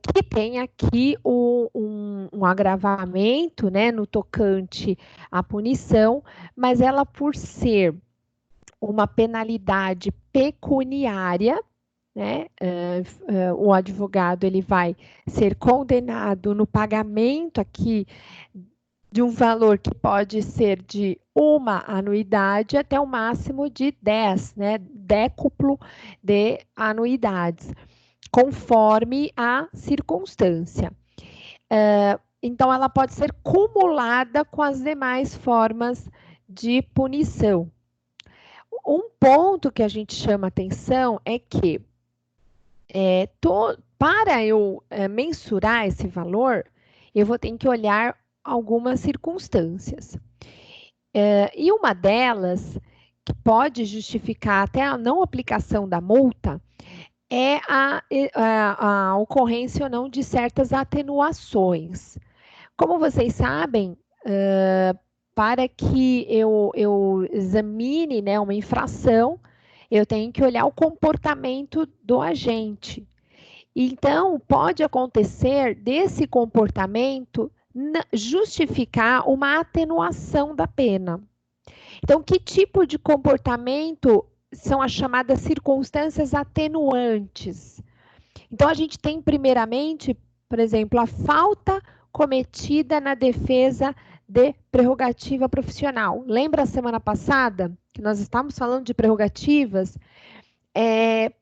Que tem aqui um agravamento, né, no tocante à punição, mas ela, por ser uma penalidade pecuniária, né, o advogado ele vai ser condenado no pagamento aqui de um valor que pode ser de uma anuidade até o máximo de 10, né, décuplo de anuidades, conforme a circunstância. Então, ela pode ser cumulada com as demais formas de punição. Um ponto que a gente chama atenção é que, para eu mensurar esse valor, eu vou ter que olhar algumas circunstâncias. E uma delas, que pode justificar até a não aplicação da multa, é a ocorrência ou não de certas atenuações. Como vocês sabem, para que eu examine, né, uma infração, eu tenho que olhar o comportamento do agente. Então, pode acontecer desse comportamento justificar uma atenuação da pena. Então, que tipo de comportamento são as chamadas circunstâncias atenuantes? Então, a gente tem, primeiramente, por exemplo, a falta cometida na defesa de prerrogativa profissional. Lembra a semana passada que nós estávamos falando de prerrogativas?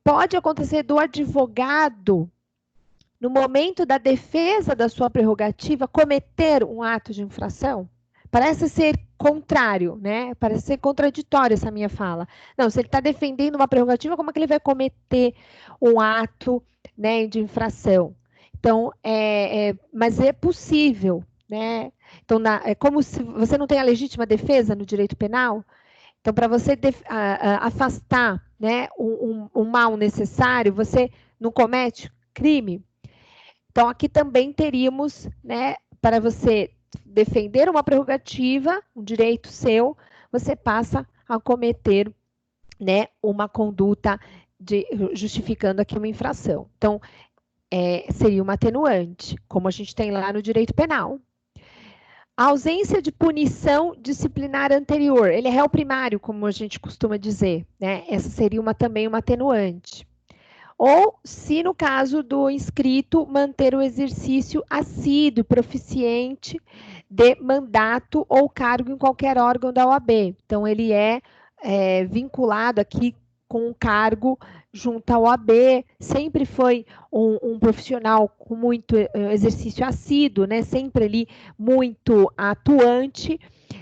Pode acontecer do advogado, no momento da defesa da sua prerrogativa, cometer um ato de infração? Parece ser contrário, né? Parece ser contraditório essa minha fala. Não, se ele está defendendo uma prerrogativa, como é que ele vai cometer um ato, né, de infração? Então, mas é possível, né? Então, é como se você não tem a legítima defesa no direito penal. Então, para você afastar, né, um mal necessário, você não comete crime. Então, aqui também teríamos, né, para você defender uma prerrogativa, um direito seu, você passa a cometer, né, uma conduta justificando aqui uma infração. Então, seria uma atenuante, como a gente tem lá no direito penal. A ausência de punição disciplinar anterior, ele é réu primário, como a gente costuma dizer, né? Essa seria também uma atenuante. Ou, se no caso do inscrito, manter o exercício assíduo, proficiente de mandato ou cargo em qualquer órgão da OAB. Então, ele é vinculado aqui com um cargo junto à OAB, sempre foi um profissional com muito exercício assíduo, né? Sempre ali muito atuante,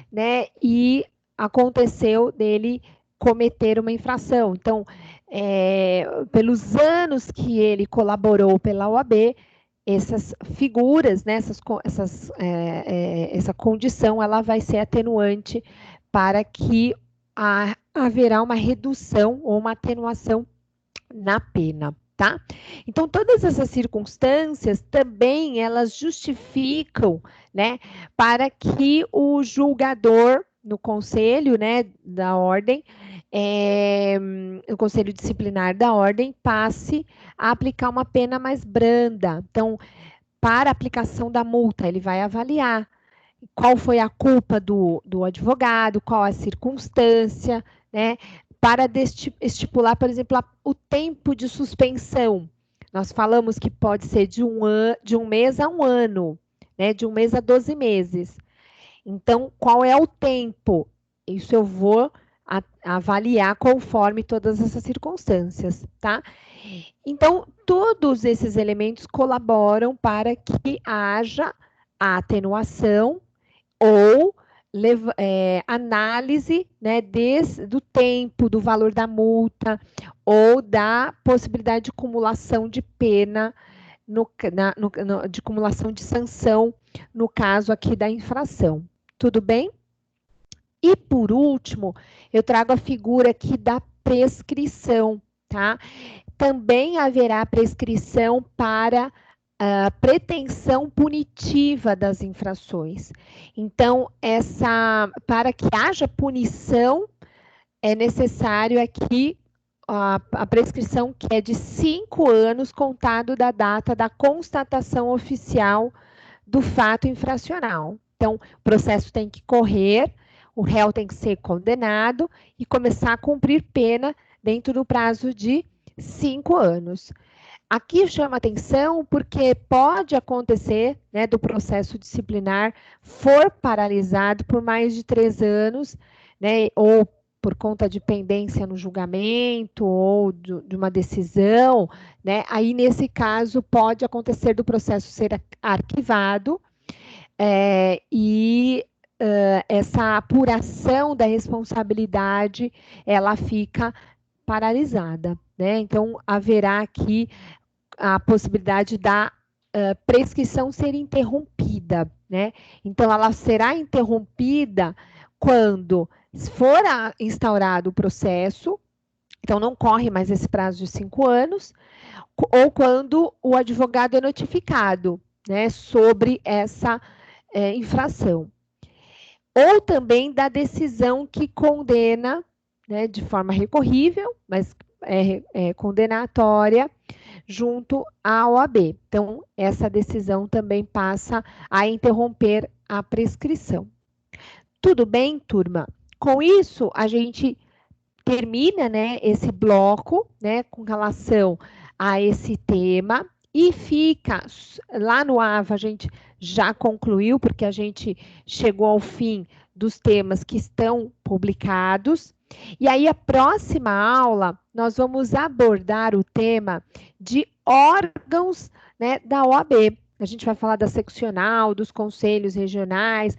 né? E aconteceu dele cometer uma infração. Então, pelos anos que ele colaborou pela OAB, essas figuras, né, essa condição, ela vai ser atenuante para que haverá uma redução ou uma atenuação na pena, tá? Então, todas essas circunstâncias também, elas justificam, né, para que o julgador no conselho, né, da ordem, o conselho disciplinar da ordem passe a aplicar uma pena mais branda. Então, para a aplicação da multa, ele vai avaliar qual foi a culpa do advogado, qual a circunstância, né? Para estipular, por exemplo, o tempo de suspensão. Nós falamos que pode ser de um mês a um ano, né? De um mês a 12 meses. Então, qual é o tempo? Isso eu vou avaliar conforme todas essas circunstâncias, tá? Então, todos esses elementos colaboram para que haja a atenuação ou análise, né, do tempo, do valor da multa ou da possibilidade de acumulação de pena, de acumulação de sanção, no caso aqui da infração. Tudo bem? E, por último, eu trago a figura aqui da prescrição, tá? Também haverá prescrição para a pretensão punitiva das infrações. Então, para que haja punição, é necessário aqui a prescrição que é de 5 anos contado da data da constatação oficial do fato infracional. Então, o processo tem que correr, o réu tem que ser condenado e começar a cumprir pena dentro do prazo de 5 anos. Aqui chama atenção porque pode acontecer, né, do processo disciplinar for paralisado por mais de 3 anos, né, ou por conta de pendência no julgamento ou de uma decisão, né, aí nesse caso pode acontecer do processo ser arquivado essa apuração da responsabilidade, ela fica paralisada, né? Então, haverá aqui a possibilidade da prescrição ser interrompida, né? Então, ela será interrompida quando for instaurado o processo, então não corre mais esse prazo de 5 anos, ou quando o advogado é notificado, né, sobre essa infração. Ou também da decisão que condena, né, de forma recorrível, mas é condenatória, junto à OAB. Então, essa decisão também passa a interromper a prescrição. Tudo bem, turma? Com isso, a gente termina, né, esse bloco, né, com relação a esse tema, e fica, lá no AVA a gente já concluiu, porque a gente chegou ao fim dos temas que estão publicados, e aí a próxima aula nós vamos abordar o tema de órgãos, né, da OAB. A gente vai falar da seccional, dos conselhos regionais,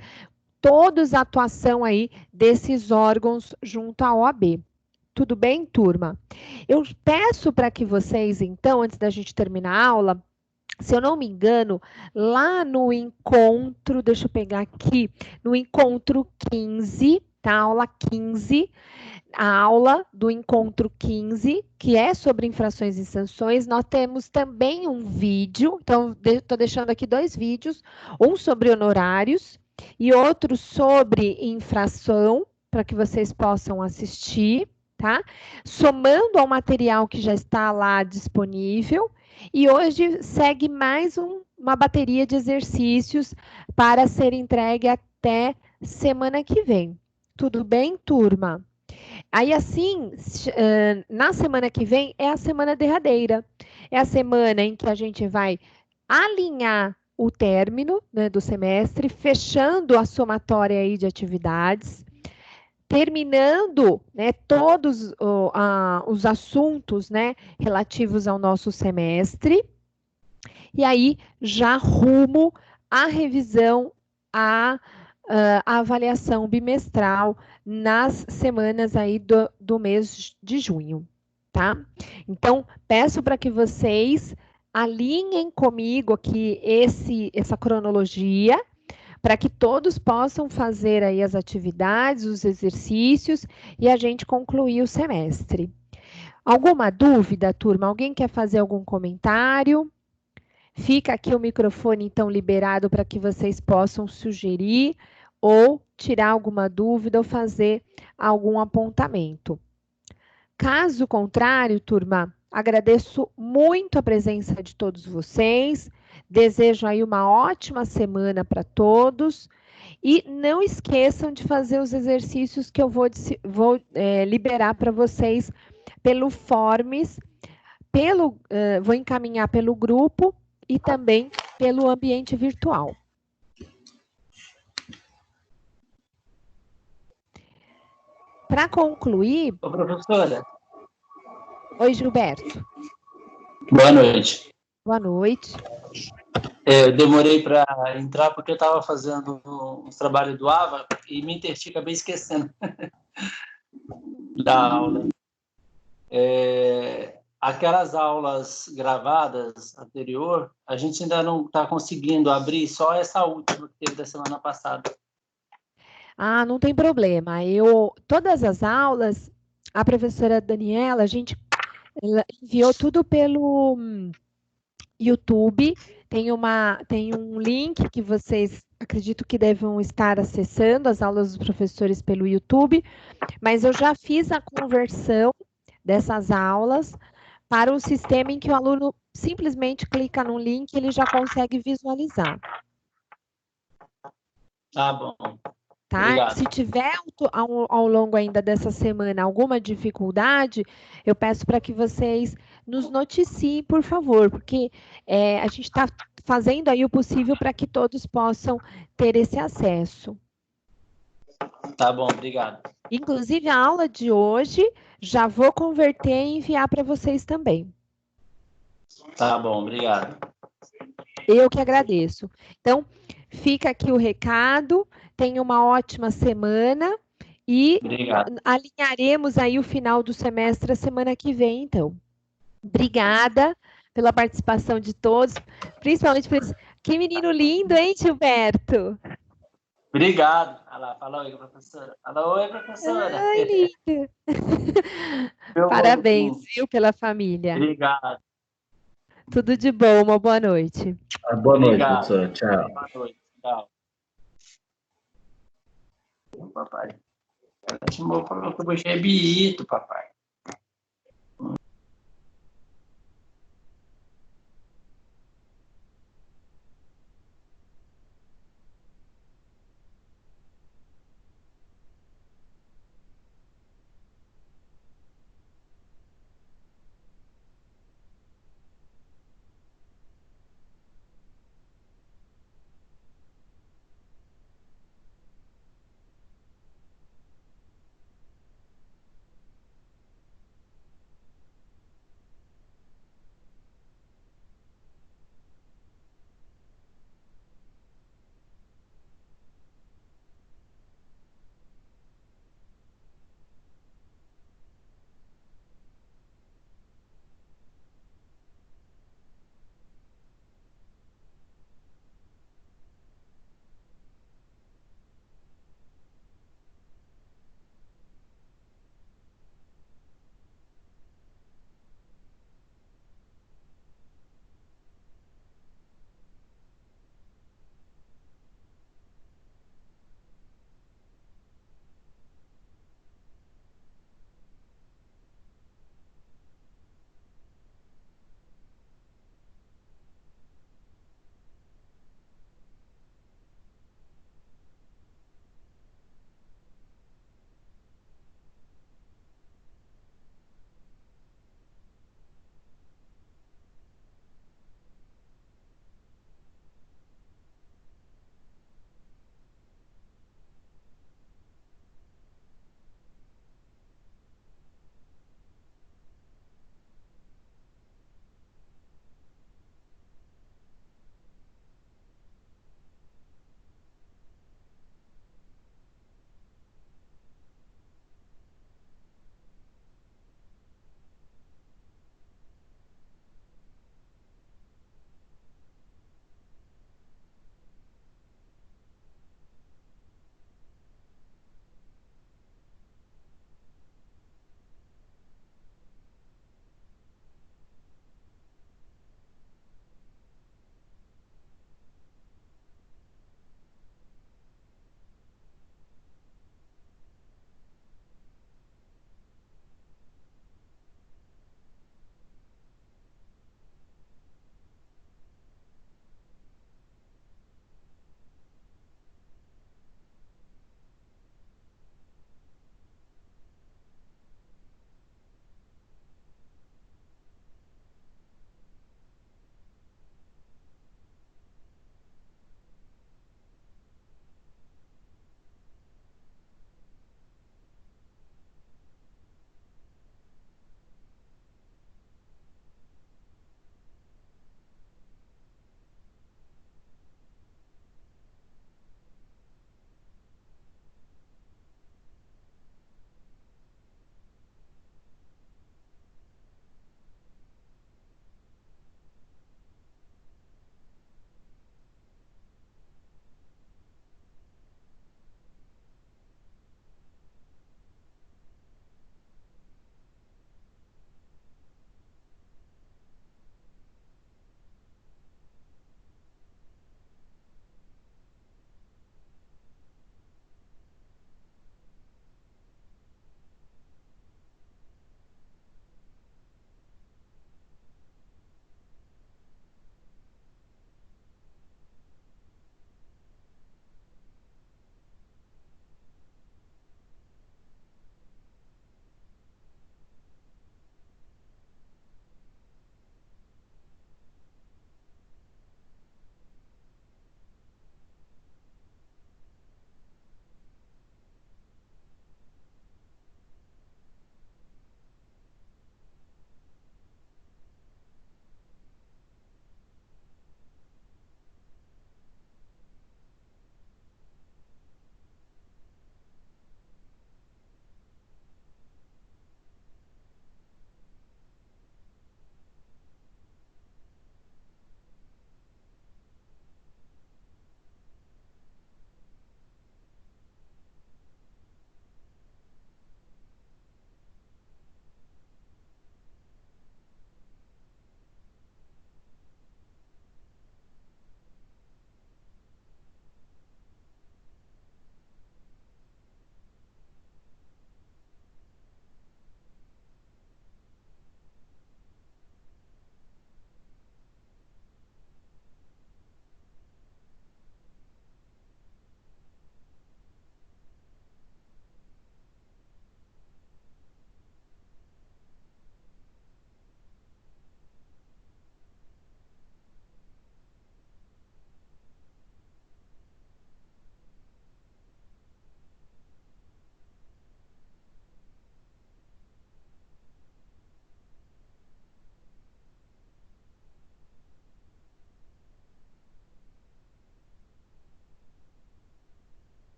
todos a atuação aí desses órgãos junto à OAB. Tudo bem, turma? Eu peço para que vocês, então, antes da gente terminar a aula, se eu não me engano, lá no encontro, deixa eu pegar aqui, no encontro 15, tá? Aula 15, a aula do encontro 15, que é sobre infrações e sanções. Nós temos também um vídeo, então estou deixando aqui 2 vídeos, um sobre honorários e outro sobre infração, para que vocês possam assistir, tá? Somando ao material que já está lá disponível. E hoje segue mais uma bateria de exercícios para ser entregue até semana que vem. Tudo bem, turma? Aí, assim, na semana que vem é a semana derradeira. É a semana em que a gente vai alinhar o término, né, do semestre, fechando a somatória aí de atividades, terminando, né, todos os assuntos, né, relativos ao nosso semestre, e aí já rumo à revisão, à avaliação bimestral nas semanas aí do mês de junho, tá? Então, peço para que vocês alinhem comigo aqui essa cronologia, para que todos possam fazer aí as atividades, os exercícios, e a gente concluir o semestre. Alguma dúvida, turma? Alguém quer fazer algum comentário? Fica aqui o microfone, então, liberado para que vocês possam sugerir ou tirar alguma dúvida ou fazer algum apontamento. Caso contrário, turma, agradeço muito a presença de todos vocês, desejo aí uma ótima semana para todos e não esqueçam de fazer os exercícios que eu vou liberar para vocês pelo Forms, vou encaminhar pelo grupo e também pelo ambiente virtual. Para concluir... Ô, professora. Oi, Gilberto. Boa noite. Boa noite. Eu demorei para entrar porque eu estava fazendo um trabalho do AVA e me interti, acabei esquecendo da aula. Aquelas aulas gravadas anterior, a gente ainda não está conseguindo abrir, só essa última que teve da semana passada. Ah, não tem problema. Todas as aulas, a professora Daniela, ela enviou tudo pelo YouTube. Tem um link que vocês acredito que devam estar acessando as aulas dos professores pelo YouTube, mas eu já fiz a conversão dessas aulas para um sistema em que o aluno simplesmente clica no link e ele já consegue visualizar. Tá bom. Tá? Obrigado. Se tiver ao longo ainda dessa semana alguma dificuldade, eu peço para que vocês nos noticiem, por favor, porque a gente está fazendo aí o possível para que todos possam ter esse acesso. Tá bom, obrigado. Inclusive, a aula de hoje já vou converter e enviar para vocês também. Tá bom, obrigado. Eu que agradeço. Então, fica aqui o recado. Tenha uma ótima semana e Obrigado. Alinharemos aí o final do semestre a semana que vem, então. Obrigada pela participação de todos, principalmente por isso. Que menino lindo, hein, Gilberto? Obrigado. Fala oi, professora. Fala oi, professora. Ai, lindo. Parabéns, viu, pela família. Obrigado. Tudo de bom, uma boa noite. Boa noite, professora. Tchau. Boa noite. Tchau. Papai. Ela falou que eu gostei, é Bito, papai.